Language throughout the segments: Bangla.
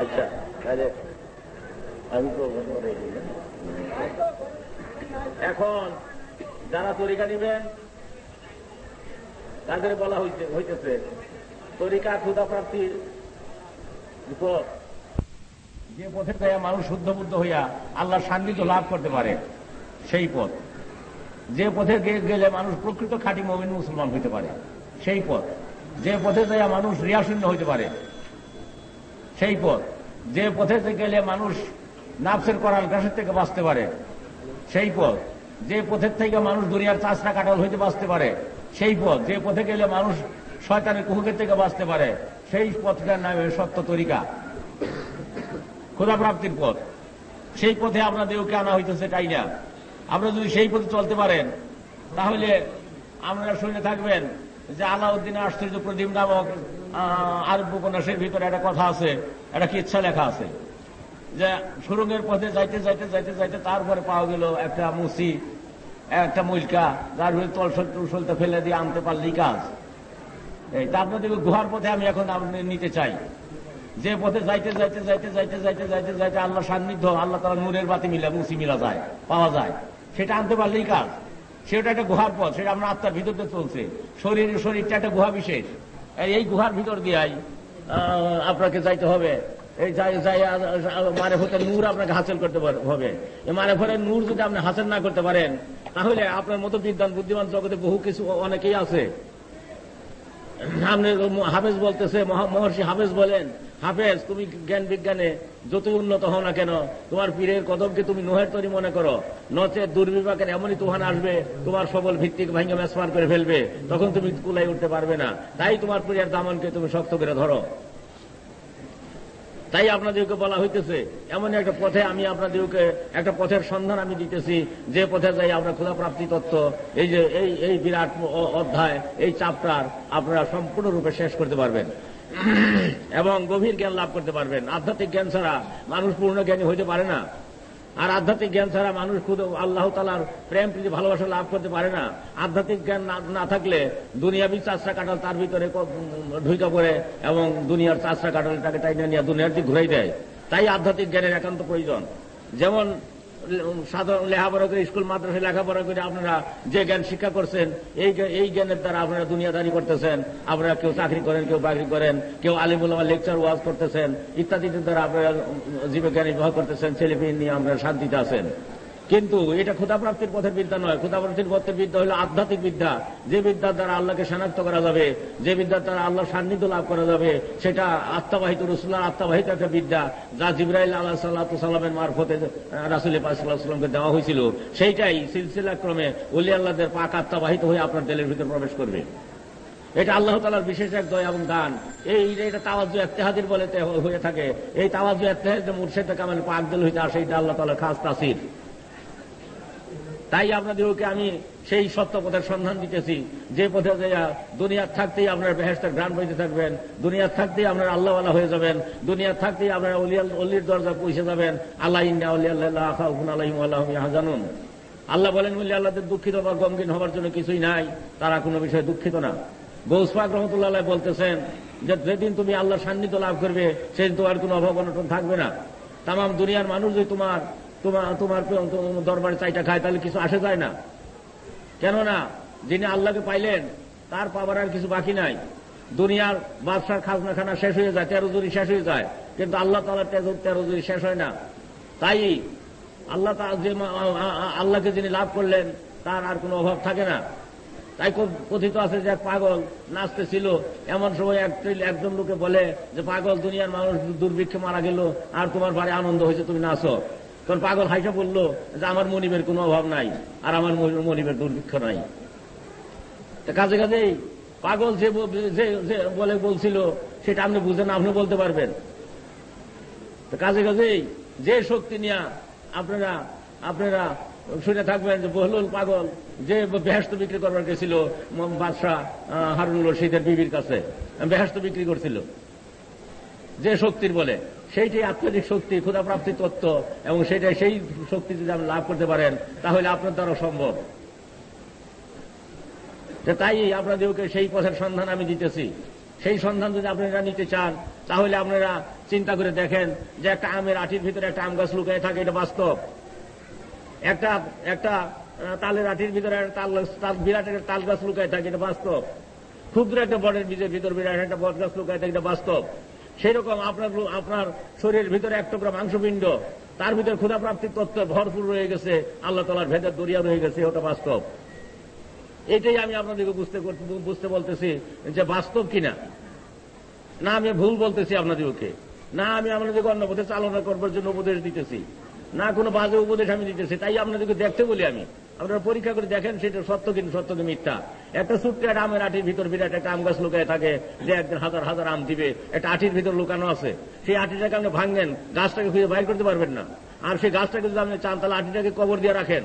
আচ্ছা, তাহলে আমি তো এখন যারা তরিকা নিবেন তাদের বলা হইতেছে তরিকা ক্ষুধা প্রাপ্তির উপর যে পথে যায় মানুষ শুদ্ধ বুদ্ধ হইয়া আল্লাহর সান্নিধ্য লাভ করতে পারে সেই পথ, যে পথে গেলে মানুষ প্রকৃত খাঁটি মুমিন মুসলমান হইতে পারে সেই পথ, যে পথে যায় মানুষ রিয়াশূন্য হইতে পারে সেই পথ, যে পথে গেলে মানুষ নাফসের করাল ঘাসের থেকে বাঁচতে পারে সেই পথ, যে পথের থেকে মানুষ দুনিয়ার চাষরা কাটাল হইতে বাঁচতে পারে সেই পথ, যে পথে গেলে মানুষ শয়তানের কুহুকের থেকে বাঁচতে পারে সেই পথটার নামে সত্য তরিকা, ক্ষুধা প্রাপ্তির পথ। সেই পথে আপনাদেরকে আনা হইতেছে তাই না। আপনারা যদি সেই পথে চলতে পারেন তাহলে আপনারা শুনে থাকবেন যে আলাউদ্দিন আশ্চর্য প্রদীপ নামক আরব উপন্যাসের ভিতরে একটা কথা আছে, একটা কিচ্ছা লেখা আছে যে সুরঙ্গের পথে যাইতে যাইতে যাইতে যাইতে তারপরে পাওয়া গেল একটা মুসি, একটা মুলকা, যার ভিতরে তলসলতে ফেলে দিয়ে আনতে পারলেই কাজ। এই তারপর দেখো গুহার পথে আমি এখন নিতে চাই, যে পথে যাইতে যাইতে যাইতে যাইতে যাইতে যাইতে যাইতে আল্লাহ সান্নিধ্য, আল্লাহ তাআলা নূরের বাতি মিলা মুসি মিলা যায়, পাওয়া যায়, সেটা আনতে পারলেই কাজ। সেটা একটা গুহার পথ, সেটা আমরা আত্মার ভিতর দিয়ে চলছে। শরীরটা একটা গুহা বিশেষ, এই গুহার ভিতর দিয়াই আপনাকে যাইতে হবে। এই মারেফতের নূর আপনাকে হাসিল করতে হবে। এই মারেফতের নূর যদি আপনি হাসিল না করতে পারেন তাহলে আপনার মতো বিদ্বান বুদ্ধিমান জগতে বহু কিছু অনেকেই আছে। আপনি হাফেজ বলতেছে, মহর্ষি হাফেজ বলেন, হাফেজ তুমি জ্ঞান বিজ্ঞানে যত উন্নত হও না কেন তোমার পীরের কদমকে তুমি নোহের তরি মনে করো, নচেত দুর্বিপাকের এমনই তুফান আসবে তোমার সবল ভিত্তিক ভাঙ্গে মেসমার করে ফেলবে, তখন তুমি কুলাই উঠতে পারবে না। তাই তোমার পীরের দামনকে তুমি শক্ত করে ধরো। তাই আপনাদেরকে বলা হইতেছে এমন একটা পথে আমি আপনাদেরকে একটা পথের সন্ধান আমি দিতেছি, যে পথে যাই আমরা ক্ষুধা প্রাপ্তি তত্ত্ব এই যে এই বিরাট অধ্যায়, এই চ্যাপ্টার আপনারা সম্পূর্ণরূপে শেষ করতে পারবেন এবং গভীর জ্ঞান লাভ করতে পারবেন। আধ্যাত্মিক জ্ঞান ছাড়া মানুষ পূর্ণ জ্ঞানী হইতে পারে না, আর আধ্যাত্মিক জ্ঞান ছাড়া মানুষ আল্লাহ তাআলার প্রেম প্রীতি ভালোবাসা লাভ করতে পারে না। আধ্যাত্মিক জ্ঞান না থাকলে দুনিয়াবি চাষরা কাটাল তার ভিতরে ঢুইকা পড়ে এবং দুনিয়ার চাষরা কাটালটাকে টাইনা নিয়ে দুনিয়ার দিকে ঘুরাই দেয়। তাই আধ্যাত্মিক জ্ঞানের একান্ত প্রয়োজন। যেমন সাধারণ লেখাপড়া করে স্কুল মাদ্রাসায় লেখাপড়া করে আপনারা যে জ্ঞান শিক্ষা করছেন এই জ্ঞানের দ্বারা আপনারা দুনিয়াদারি করতেছেন, আপনারা কেউ চাকরি করেন, কেউ বাকরি করেন, কেউ আলিম উলামা লেকচার ওয়াজ করতেছেন ইত্যাদির দ্বারা আপনারা জীবজ্ঞান নির্বাহ করতেছেন, ছেলেপিলে নিয়ে আপনারা শান্তিতে আছেন। কিন্তু এটা ক্ষুধা প্রাপ্তির পথের বিদ্যা নয়। ক্ষুধা প্রাপ্তির পথের বিদ্যা হল আধ্যাত্মিক বিদ্যা, যে বিদ্যার দ্বারা আল্লাহকে শনাক্ত করা যাবে, যে বিদ্যার দ্বারা আল্লাহর সান্নিধ্য লাভ করা যাবে, সেটা আত্মাবাহিত রাসূলুল্লাহর আত্মাবাহিত একটা বিদ্যা, যা জিবরাইল আলাইহিস সালামের মারফতে রাসূল পাক সাল্লাল্লাহু আলাইহি ওয়াসাল্লামকে দেওয়া হয়েছিল। সেইটাই সিলসিলা ক্রমে ওলি আল্লাহদের পাক আত্মাবাহিত হয়ে আপনার দিলের ভিতর প্রবেশ করবে। এটা আল্লাহ তাআলার বিশেষ এক দয়া এবং দান। এটা তাওয়াজ্জু ইত্তেহাদির বলে হয়ে থাকে। এই তাওয়াজ্জু ইত্তেহাদ মুর্শিদ কামাল পাক দিল হইতে আসে, এটা আল্লাহ তাআলার খাস তাসির। তাই আপনাদেরকে আমি সেই সত্য পথের সন্ধান দিতেছি, যে পথে দুনিয়ার থাকতেই আপনার বেহেশতের ঘ্রাণ বইতে থাকবেন, দুনিয়ার থাকতেই আপনার আল্লাহওয়ালা হয়ে যাবেন, দুনিয়ার থাকতেই আপনার অলির দরজা পৌঁছে যাবেন। আল্লাহ ইন্না আউলিয়া লা খাউফুন আলাইহিম ওয়া লা হুম ইয়াহজানুন। আল্লাহ বলেন ওলি আল্লাহদের দুঃখিত বা গমগীন হবার জন্য কিছুই নাই, তারা কোনো বিষয়ে দুঃখিত না। গৌস পাক রহমতুল্লাহ আলাইহি বলতেছেন যে যেদিন তুমি আল্লাহর সান্নিধ্য লাভ করবে সেদিন তোমার কোনো অভাব অনটন থাকবে না। তামাম দুনিয়ার মানুষ যদি তোমার দরবারে চাইটা খায় তাহলে কিছু আসে যায় না। কেননা যিনি আল্লাহকে পাইলেন তার পাবার আর কিছু বাকি নাই। দুনিয়ার বাদশার খাজনা খানা শেষ হয়ে যায়, 13 জুরি শেষ হয়ে যায়, কিন্তু আল্লাহ তাআলার 13 জুরি শেষ হয় না। তাই আল্লাহকে যিনি লাভ করলেন তার আর কোনো অভাব থাকে না। তাই কথিত আছে যে পাগল নাচতেছিল, এমন সময় একজন লোকে বলে যে পাগল, দুনিয়ার মানুষ দুর্ভিক্ষে মারা গেল আর তোমার বাড়ি আনন্দ হয়েছে, তুমি নাচো। তখন পাগল হাইসা বলল যে আমার মনিবের কোনো অভাব নাই আর আমার মনিবের দুর্ভিক্ষ নাই। কাজে কাজেই পাগল যে বলে বলছিল সেটা আপনি বুঝেন, আপনি বলতে পারবেন। কাজে কাজেই যে শক্তি নিয়ে আপনারা শুনে থাকবেন যে বহলুল পাগল যে বেহেশত বিক্রি করবার গেছিল বাদশাহ হারুনুর রশিদের বিবির কাছে, বেহেশত বিক্রি করছিল যে শক্তির বলে, সেইটাই আত্মাধিক শক্তি, ক্ষুধা প্রাপ্তি তত্ত্ব, এবং সেটাই সেই শক্তি যদি আপনি লাভ করতে পারেন তাহলে আপনার দ্বারা সম্ভব। তাই আপনাদেরকে সেই পথের সন্ধান আমি দিতেছি, সেই সন্ধান যদি আপনারা নিতে চান তাহলে আপনারা চিন্তা করে দেখেন যে একটা আমের আটির ভিতরে একটা আম গাছ লুকিয়ে থাকে, এটা বাস্তব। একটা তালের আটির ভিতরে বিরাট একটা তাল গাছ লুকিয়ে থাকে, এটা বাস্তব। ক্ষুদ্র একটা বটের বীজের ভিতর বিরাট একটা বট গাছ লুকিয়ে থাকে, এটা বাস্তব। সেই রকম আপনার শরীরের ভিতরে এক টুকরা মাংসপিণ্ড, তার ভিতরে ক্ষুধা প্রাপ্তির তত্ত্ব ভরপুর রয়ে গেছে, আল্লাহ তাআলার ভেদের দরিয়া রয়ে গেছে, ওটা বাস্তব। এটাই আমি আপনাদেরকে বুঝতে বলতেছি যে বাস্তব কিনা। না আমি ভুল বলতেছি আপনাদেরকে, না আমি আপনাদেরকে অন্য পথে চালনা করবার জন্য উপদেশ দিতেছি, না কোনো বাজে উপদেশ আমি দিতেছি। তাই আপনাদেরকে দেখতে বলি আমি, আপনারা পরীক্ষা করে দেখেন সেটা সত্য কিন্তু সত্য কি মিথ্যা। একটা ছোট্ট একটা আমের আটির ভিতর বিরাট একটা আম গাছ লুকায় থাকে, যে একদিন হাজার হাজার আম দিবে, একটা আটির ভিতর লুকানো আছে। সেই আটিটাকে আপনি ভাঙেন, গাছটাকে খুঁজে বাইর করতে পারবেন না। আর সেই গাছটাকে যদি আপনি চান তাহলে আটিটাকে কবর দিয়ে রাখেন।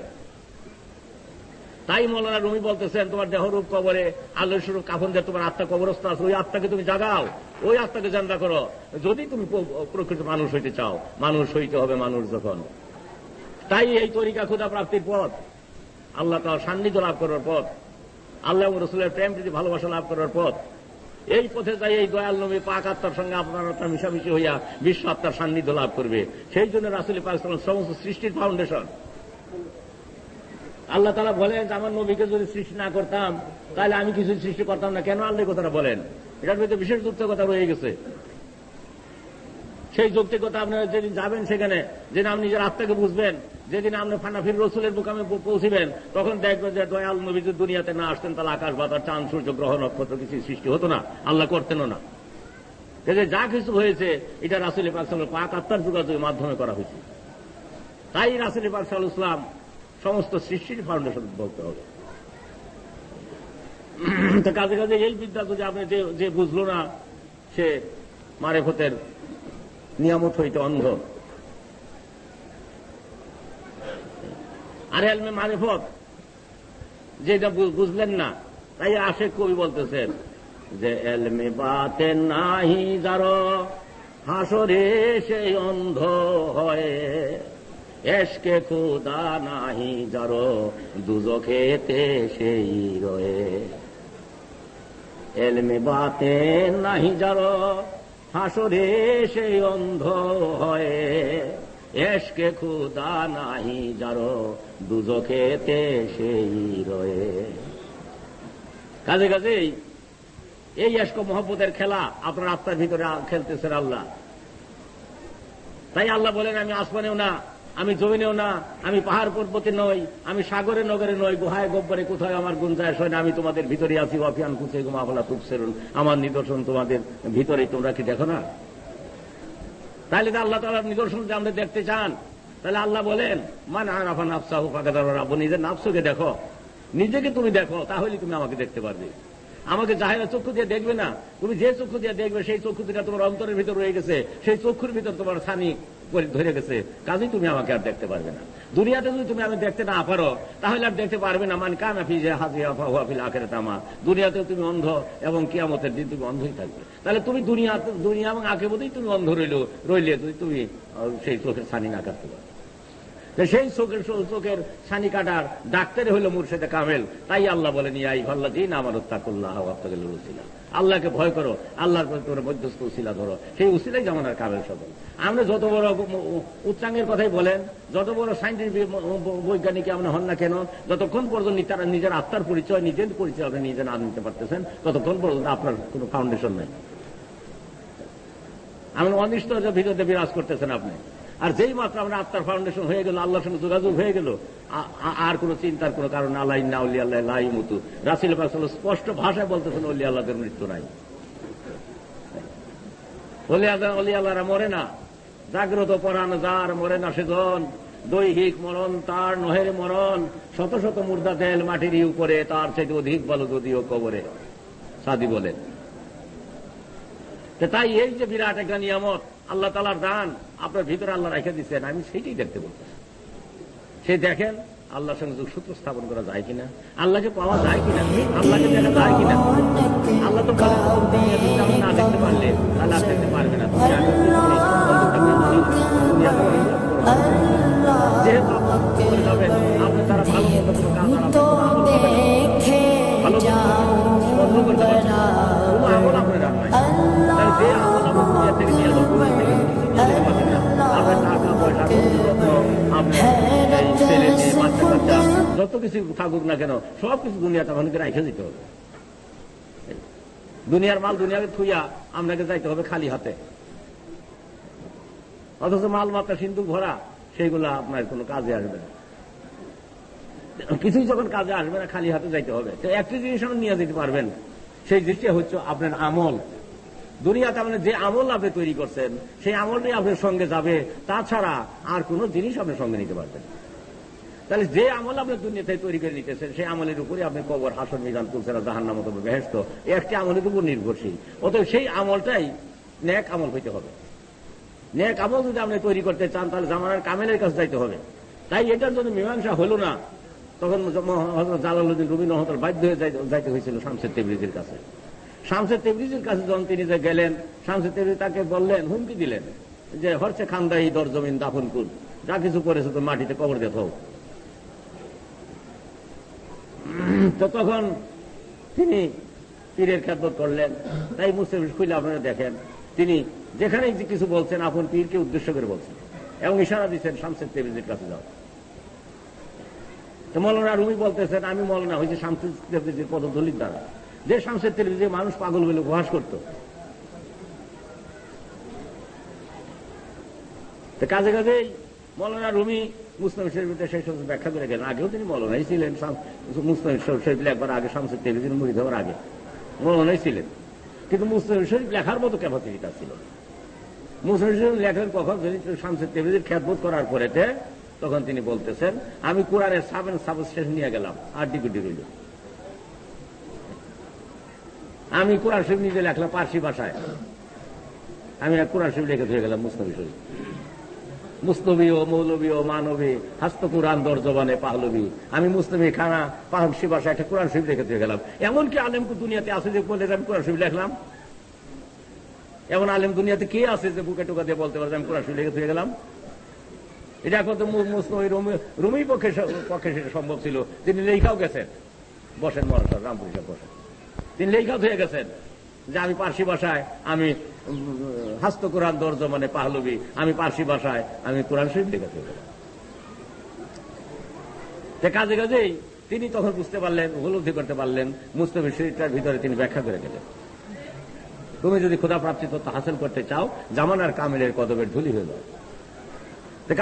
তাই মৌলানা রুমি বলতেছেন, তোমার দেহরূপ কবরে আল্লাহর স্বরূপ কাফন দিয়ে তোমার আত্মা কবরস্থ আছে, ওই আত্মাকে তুমি জাগাও, ওই আত্মাকে জান্দা করো। যদি তুমি প্রকৃত মানুষ হইতে চাও, মানুষ হইতে হবে মানুষ যখন। তাই এই তরিকা ক্ষুধা প্রাপ্তির পথ, আল্লাহ তাআলার সান্নিধ্য লাভ করার পথ, আল্লাহ এবং রাসূলের প্রেম প্রীতি ভালোবাসা লাভ করার পথ। এই পথে যাই এই দয়াল নবী পাক আত্মার সঙ্গে আপনার আত্মা মিশামিশি হইয়া বিশ্ব আত্মার সান্নিধ্য লাভ করবে। সেই জন্য রাসূল পাক সাল্লাল্লাহু আলাইহি ওয়াসাল্লাম সমস্ত সৃষ্টির ফাউন্ডেশন। আল্লাহ তাআলা বলেন যে আমার নবীকে যদি সৃষ্টি না করতাম তাহলে আমি কিছু সৃষ্টি করতাম না। কেন আল্লাহ কথাটা বলেন? এটার ভিতরে বিশেষ যৌক্তিকতা রয়ে গেছে। সেই যৌক্তিকতা আপনারা যেদিন যাবেন সেখানে, যেদিন আপনি নিজের আত্মাকে বুঝবেন, যেদিন আপনি ফানাফির রসুলের মুকামে পৌঁছিবেন, তখন দেখবেন যে দয়াল নবী যদি দুনিয়াতে না আসতেন তাহলে আকাশ বাতাস চাঁদ সূর্য গ্রহ নক্ষত্র কিছু সৃষ্টি হতো না, আল্লাহ করতেনও না। যা কিছু হয়েছে এটা রাসূল পাক সাল্লাল্লাহু আলাইহি ওয়াসাল্লাম পাক আত্মার যোগাযোগের মাধ্যমে করা হয়েছে। তাই রাসূল পাক সাল্লাল্লাহু আলাইহি ওয়াসাল্লাম সমস্ত সৃষ্টির ফাউন্ডেশন বলতে হবে। তো কাজে কাজে এই বিদ্যা যদি আপনি যে বুঝলো না, সে মারেফতের নিয়ামত হইতে অন্ধ। আর এলমে মারেফত যেটা বুঝলেন না, তাই আশেক কবি বলতেছেন যে এলমে বাতেন নাহি যার হাসরে সেই অন্ধ হয়, এশকে খুদা নাহি যার দুজখেতে সেই রয়ে। এলমে বাতেন নাহি যার হাসরে সেই অন্ধ হয়, এশকে খুদা নাহি যার দুজখেতে সেই রয়ে। কাজে কাজেই এই এশক মহব্বতের খেলা আপনার আত্মার ভিতরে খেলতেছেন আল্লাহ। তাই আল্লাহ বলেন, আমি আসমানেও না, আমি জমিনেও না, আমি পাহাড় পর্বতে নই, আমি সাগরে নগরে নই, গুহায় গব্বরে কোথায় আমার গুঞ্জায় হয় না, আমি তোমাদের ভিতরে আছি। ওয়াফিয়ান কুচে গুমা বলা তুবসিরুন, আমার নিদর্শন তোমাদের ভিতরে, তোমরা কি দেখো না? তাহলে তো আল্লাহ তাআলার নিদর্শন যে আমরা দেখতে চান, তাহলে আল্লাহ বলেন মান আরাফা নাফসাহু ফাকাদ আরাফা, নিজের নাফসকে দেখো, নিজেকে তুমি দেখো, তাহলে তুমি আমাকে দেখতে পারবে। আমাকে জাহেরা চক্ষু দিয়ে দেখবে না, তুমি যে চক্ষু দিয়ে দেখবে সেই চক্ষু যেটা তোমার অন্তরের ভিতর রয়ে গেছে, সেই চক্ষুর ভিতর তোমার ছানি ধরে গেছে, কাজেই তুমি আমাকে আর দেখতে পারবে না। দুনিয়াতে যদি তুমি আমি দেখতে না পারো তাহলে আর দেখতে পারবে না। মান কানা ফি হাযিয়া ফাহুয়া ফিল আখিরাতি আমা, দুনিয়াতেও তুমি অন্ধ এবং কিয়ামতের দিন তুমি অন্ধই থাকবে। তাহলে তুমি দুনিয়া এবং আখিরাতেই তুমি অন্ধ রইলে তুমি সেই চোখের ছানি না কাটতে পারবে। সেই চোখের ছানি কাটার ডাক্তারে হইল মুর্শেদে কামেল। তাই আল্লাহ বলেন ইয়া আইয়ুহাল্লাযীনা আমানু তাকুল্লাহ ওয়াত্তাকুল উসিলা, আল্লাহকে ভয় করো, আল্লাহর প্রতি তোমরা মধ্যস্থ উসিলা ধরো, সেই উসিলাই জামানার কামেল সফল। আমরা যত বড় উচ্চাঙ্গের কথাই বলেন, যত বড় সাইন্টিফিক বৈজ্ঞানিক আমরা হন না কেন, যতক্ষণ পর্যন্ত তারা নিজের আত্মার পরিচয় নিজের পরিচয় আপনি নিজে না নিতে পারতেছেন, ততক্ষণ পর্যন্ত আপনার কোনো ফাউন্ডেশন নেই। আমরা অনিষ্টতার ভিতরে বিরাজ করতেছেন আপনি। আর যেই মাত্র আমরা আত্মার ফাউন্ডেশন হয়ে গেল, আল্লাহর সঙ্গে যোগাযোগ হয়ে গেল, আর কোন চিন্তার কোন কারণ আল্লাহ ইন্না আউলিয়া আল্লাহ লা ইয়ামুতু। রাসূল পাক সাল্লাল্লাহু আলাইহি ওয়াসাল্লাম স্পষ্ট ভাষায় বলতেছেন ওলি আল্লাহদের মৃত্যু নাই। ওলি আল্লাহরা মরে না, জাগ্রত পরাণ যার মরে না সেজন, দৈহিক মরণ তার নহের মরণ, শত শত মুর্দা তেল মাটির উপরে, তার চাইতে অধিক বলো যদিও কবরে, সাদি বলেন। তাই এই যে বিরাট একটা নিয়ামত আল্লাহ তাআলার দান আপনার ভিতরে আল্লাহ রেখে দিচ্ছেন, আমি সেইটাই দেখতে বলতেছি। সে দেখেন আল্লাহর সঙ্গে যোগসূত্র স্থাপন করা যায় কিনা, আল্লাহকে পাওয়া যায় কিনা, আল্লাহকে দেখা যায় কিনা। আল্লাহ তো না দেখতে পারলে আল্লাহ দেখতে পারবে না। যেহেতু যাবেন আপনি তারা ভালো মতো কোনো কাজ ভালো বন্ধ করতে পারছেন, কোনো আমল আপনার রান্নায় যে আমল আমরা দুনিয়া থেকে নিয়ে যাবো, দুনিয়া থেকে কিছু নিয়ে যেতে পারছি না। আপনার টাকা পয়সা, আপনার ছেলে মেয়ে, বাচ্চা কাচ্চা যত কিছু থাকুক না কেন, সব কিছু দুনিয়াতে আপনাকে রাখে দিতে হবে। দুনিয়ার মাল দুনিয়াকে থুইয়া আপনাকে যাইতে হবে খালি হাতে, অথচ মাল মাত্রা সিন্ধুক ভরা, সেইগুলা আপনার কোনো কাজে আসবে না। কিছুই যখন কাজে আসবে না, খালি হাতে যাইতে হবে। তো একটি জিনিস আপনি নিয়ে যেতে পারবেন, সেই জিনিসটা হচ্ছে আপনার আমল। দুনিয়াতে আপনি যে আমল আপনি তৈরি করছেন, সেই আমলটাই আপনার সঙ্গে যাবে, তাছাড়া আর কোনো জিনিস আপনার সঙ্গে নিতে পারবেন। তাহলে যে আমল আপনি দুনিয়াতে তৈরি করে নিতেছেন, সেই আমলের উপরে আপনি কবর, হাসর, মিজান, তুলসেরা, জাহান্নাম অথবা বেহেশত, একটি আমলের উপর নির্ভরশীল। অতএব সেই আমলটাই নেক আমল হইতে হবে। নেক আমল যদি আপনি তৈরি করতে চান, তাহলে জামানার কামেলের কাছে যাইতে হবে। তাই এটার জন্য মীমাংসা হলো না, তখন হযরত জালালউদ্দিন রুমি রহমাতুল্লাহ বাধ্য হয়ে যাইতে হয়েছিল শামসুদ তেবরিজির কাছে। শামসুদ তেবরিজির কাছে যখন তিনি যে গেলেন, শামসুদ তেবরিজি তাকে বললেন, হুমকি দিলেন যে হরছে খান্দাই দর জমিন দাফন কুন, যা কিছু করেছে তো মাটিতে কবর দিয়ে থাও। তো তখন তিনি পীরের খেদমত করলেন। তাই মুসলিম খুলে আপনারা দেখেন, তিনি যেখানেই কিছু বলছেন আপন পীরকে উদ্দেশ্য করে বলছেন এবং ইশারা দিচ্ছেন শামসুদ তেবরিজির কাছে যাও। তো মৌলানা রুমি বলতেছেন, আমি মৌলানা হয়েছে শামসুদ তেবরিজির পদধূলির দ্বারা। যে শামসুদ তেবরিজি মানুষ পাগল বলে উপহাস করত। তো কাজে কাজেই মৌলানা রুমি মুসলিম শরীফে সেই সমস্ত ব্যাখ্যা করে গেলেন। আগেও তিনি মৌলানাই ছিলেন, মুসলিম শরীফ লেখবার আগে, শামসুদ তেবরিজির মুরিদ হওয়ার আগে মৌলানাই ছিলেন। কিন্তু মুসলিম শরীফ লেখার মতো ক্যাপাসিটি তার ছিল। মুসলিম শরীফ লেখেন কখন, যদি শামসুদ তেবরিজির খেদমত করার পরেতে, তখন তিনি বলতেছেন, আমি কোরআনের সাবস্টেশন নিয়ে গেলাম, আর ডিগ্রি রইল। আমি কোরআন শরীফ নিজে লেখলাম পার্সি ভাষায়, আমি কোরআন শরীফ লিখে ধরে গেলাম মুসনবী শরীফ। মুসনবী ও মৌলবী ও মানবী হাস্ত কোরআন দরজবানে পাহলবী, আমি মুসলিমি খানা পার্সি ভাষায় একটা কোরআন শরীফ লিখে ধরে গেলাম। এমনকি আলেম দুনিয়াতে আছে যে বলে আমি কোরআন শরীফ লিখলাম? এমন আলেম দুনিয়াতে কে আছে যে বুকে টোকা দিয়ে বলতে পারে আমি কোরআন শরীফ লিখে ধরে গেলাম? এটা এখন তো মুসনবী রুমির পক্ষে সেটা সম্ভব ছিল। তিনি লেখাও গেছেন, বসেন মহারাষ্ট্র রামপুর সাহেব বসেন, তিনি লেখাও হয়ে গেছেন যে আমি পার্সি ভাষায় আমি হাস্ত কোরআন দর্জ মানে পাহলবী, আমি পার্সি ভাষায় আমি কোরআন শরীফ লিখে হয়ে গেলাম। কাজে কাজেই তিনি তখন বুঝতে পারলেন, উপলব্ধি করতে পারলেন, মুস্তাফিজ শরীফটার ভিতরে তিনি ব্যাখ্যা করে গেলেন, তুমি যদি খোদা প্রাপ্তি তত্ত্ব হাসিল করতে চাও, জামানার কামিলের কদবের ধুলি হয়ে যাও।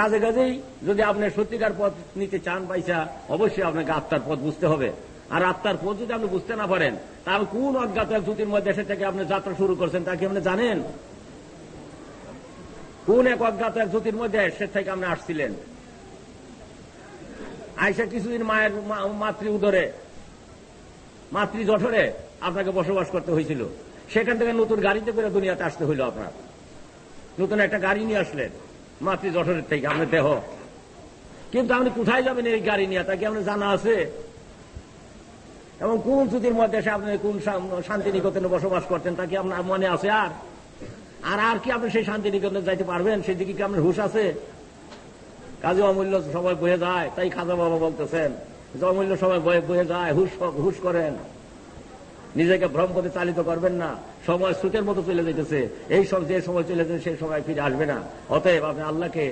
কাজে কাজেই যদি আপনি সত্যিকার পথ নিতে চান পাইসা, অবশ্যই আপনাকে আত্মার পথ বুঝতে হবে। আর আত্মার পথ যদি আপনি বুঝতে না পারেন, তাহলে কোন অজ্ঞাত এক জ্যোতির মধ্যে এসে থেকে আপনি যাত্রা শুরু করছেন তা কি আপনি জানেন? কোন এক অজ্ঞাত এক জ্যোতির মধ্যে সে থেকে আপনি আসছিলেন? আইসা কিছুদিন মায়ের মাতৃ উদরে, মাতৃ জঠরে আপনাকে বসবাস করতে হয়েছিল। সেখান থেকে নতুন গাড়িতে করে দুনিয়াতে আসতে হইল। আপনার নতুন একটা গাড়ি নিয়ে আসলেন মাতৃ জঠরের থেকে, আপনার দেহ। কিন্তু আপনি কোথায় যাবেন এই গাড়ি নিয়ে, তা কি আপনার জানা আছে? এবং কোন জ্যোতির মধ্যে এসে আপনি কোন শান্তিনিকেতনে বসবাস করতেন তা কি আপনার মনে আছে? আর কি আপনি সেই শান্তিনিকেতনে যাইতে পারবেন? সেদিকে কি আপনার হুঁশ আছে? কাজে অমূল্য সবাই বয়ে যায়, তাই খাজা বাবা বলতেছেন যে অমূল্য সবাই বয়ে যায়, হুশ করেন, নিজেকে ভ্রম পথে চালিত করবেন না। সময় স্রোতের মতো চলে যেতেছে, এই সব যে সময় চলে যেতে সেই সময় ফিরে আসবে না। অতএব আপনি আল্লাহকে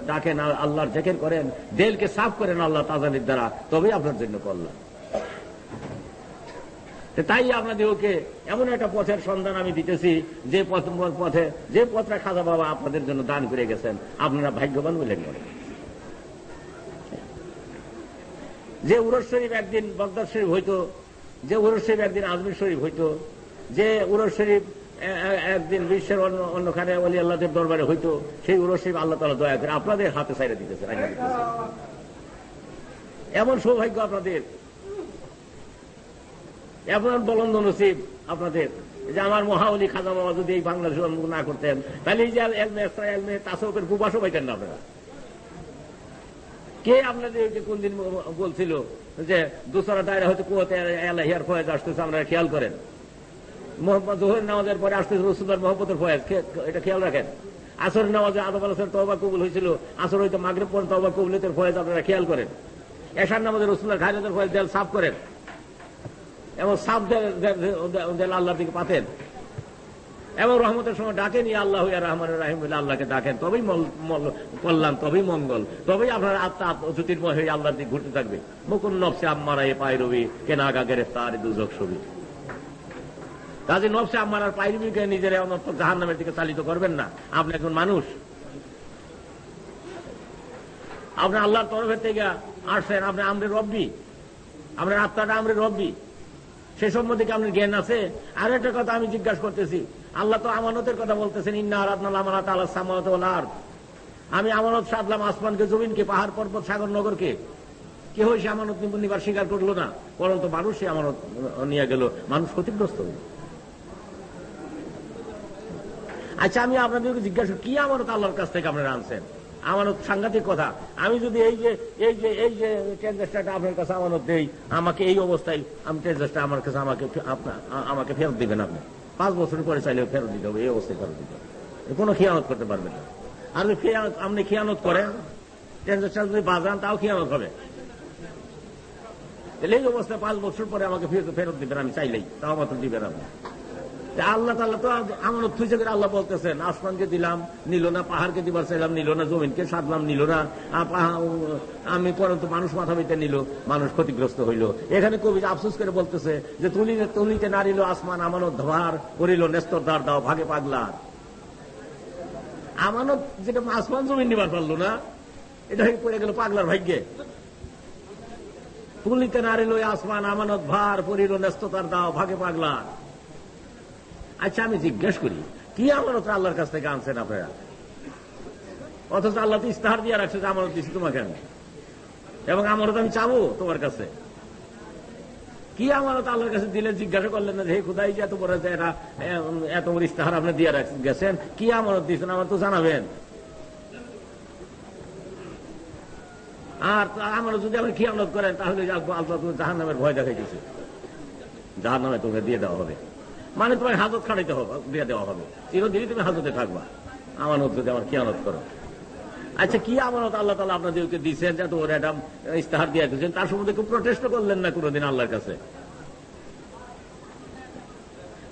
ডাকেন, আল্লাহর জিকির করেন, দিলকে সাফ করেন আল্লাহ তাআলার দ্বারা, তবেই আপনার জন্য কল্যাণ। তাই আপনাদেরকে এমন একটা পথের সন্ধান আমি দিতেছি, যে পথে, যে পথটা খাজা বাবা আপনাদের জন্য দান করে গেছেন, আপনারা ভাগ্যবান বলে মনে। যে উরস শরীফ একদিন বাগদাদ শরীফ হইতো, যে উরস শরীফ একদিন আজমির শরীফ হইতো, যে উরস শরীফ একদিন বিশ্বের অন্যখানে ওলি আল্লাহদের দরবারে হইতো, সেই উরস শরীফ আল্লাহ তাআলা দয়া করে আপনাদের হাতে ছাইড়া দিতেছে। এমন সৌভাগ্য আপনাদের, এমন বলন্দ নসিব আপনাদের যে আমার মহাওলি খাজা বাবা যদি এই বাংলাদেশ না করতেন, তাহলে এই যে এলমে তাসাউফের প্রবাসও পাইতেন না আপনারা। কে আপনাদেরকে কোন দিন বলছিল যে দোসরা দায়রা হয়তো কুয়াতে এলাহিয়ার ফয়েজ আসতেছে, আমরা খেয়াল করেন। মোহাম্মদ জোহরের নামাজের পরে আসতেছে রসুলুল্লাহ মোহাম্মদের ফয়েজ, এটা খেয়াল রাখেন। আসরের নামাজে আদম আলাইহিস সালাম তওবা কবুল হয়েছিল, আসর হয়তো মাগরিব পর্যন্ত তওবা কবুলের ফয়েজ আপনারা খেয়াল করেন। এশার নামাজে রসুলুল্লাহ খায়রাতের ফয়েজ দেল সাফ করেন এবং সাফ দেল আল্লাহর দিকে পাতেন। এবং রহমতের সময় ডাকেন ইয়া আল্লাহ ইয়া রহমান রাহিম বলে আল্লাহকে ডাকেন, তবেই কল্যাণ, তবেই মঙ্গল, তবেই আপনার আত্মা জ্যোতির্ময় হয়ে আল্লাহর দিকে ঘুরতে থাকবে। মুকুন নফসে আম্মারা এ পায় রবি কেনাগা গ্রেফতার দুজক ছবি। কাজে নফসে আম্মারার পায়রবিকে নিজের জাহান্নামের দিকে চালিত করবেন না। আপনি একজন মানুষ, আপনি আল্লাহর তরফের থেকে আসছেন, আপনি আমরে রব্বি, আপনার আত্মাটা আমরে রব্বি, সে সম্বন্ধে কি আপনার জ্ঞান আছে? আর একটা কথা আমি জিজ্ঞাসা করতেছি, আল্লাহ তো আমানতের কথা বলতেছেন, ইন্না আরাদনাল আমানাতা আলাস সামাওয়াতি ওয়াল আরদ। আমি আমানত সাধলাম আসমানকে, জমিনকে, পাহাড় পর্বত, সাগর নগরকে। কেউ সে আমানত নিবার স্বীকার করলো না, পরন্ত মানুষ সে আমানত নিয়ে গেল, মানুষ ক্ষতিগ্রস্ত হল। আচ্ছা, আমি আপনাদেরকে জিজ্ঞাসা, কি আমানত আল্লাহর কাছ থেকে আপনারা আনছেন? আমানত সাংঘাতিক কথা। আমি যদি এই যে ট্রানজিস্টারটা আপনার কাছে আমানত দেই, আমাকে এই অবস্থায় আমি ট্রানজিস্টার আমার কাছে আমাকে ফেরত দিবেন, আপনি 5 বছর পরে চাইলে ফেরত দিতে হবে, এই অবস্থায় ফেরত দিতে হবে, কোনো খেয়ানত করতে পারবেন না। আর আপনি খেয়ানত করেন, ট্রানজিস্টার যদি বাজান তাও খেয়ানত হবে। তাহলে এই অবস্থায় 5 বছর পরে আমাকে ফেরত দিবেন, আমি চাইলেই তাও মাত্র দিবেন আপনি। আল্লাহ তাআলা তো আমানত থুইছে করে আল্লাহ বলতেছেন, আসমানকে দিলাম নিল না, পাহাড়কে দিবার চাইলাম নিল না, জমিনকে সাধলাম নিল না, আমি পরন্তু মানুষ মাথা পেতে নিল, মানুষ ক্ষতিগ্রস্ত হইল। এখানে কবি আফসোস করে বলতেছে যে তুলিতে নারিল আসমান আমানত ধার করিল নেস্তর দ্বার দাও ভাগে পাগলার। আমানত যেটা আসমান জমিন নিবার পারলো না, এটা পড়ে গেল পাগলার ভাগ্যে। তুলিতে নারিল আসমান আমানত ভার পড়িল নেস্তর দাও ভাগে পাগলার। আচ্ছা, আমি জিজ্ঞেস করি, কি আমানত আল্লাহর কাছ থেকে আনছেন আপনারা? অথচ আল্লাহ তো ইস্তাহার দিয়ে রাখছে যে আমানত দিচ্ছি তোমাকে আমি, এবং আমানত আমি চাবো তোমার কাছে। কি আমানত আল্লাহর কাছে দিলে জিজ্ঞাসা করলেন না যে হে খুদাই, যে এত বড় এত বড় ইস্তাহার আপনি দিয়ে গেছেন, কি আমানত দিয়েছেন আমার তো জানাবেন। আর আমানত যদি আপনি খিয়ানত করেন, তাহলে আল্লাহ তুমি জাহান্নামের ভয় দেখাইতেছে, জাহান্নামে তোকে দিয়ে দেওয়া হবে, মানে তোমার হাজত খাটাইতে হবে, দিয়ে দেওয়া হবে, চিরদিনই তুমি হাজতে থাকবা আমানত যদি আমার খেয়ানত করো। আচ্ছা, কি আমানত আল্লাহ তাআলা আপনাদেরকে দিচ্ছেন যে তো ওরা একটা ইস্তাহার দিয়ে দিচ্ছেন, তার সম্বন্ধে কেউ প্রটেস্ট করলেন না কোনোদিন আল্লাহর কাছে?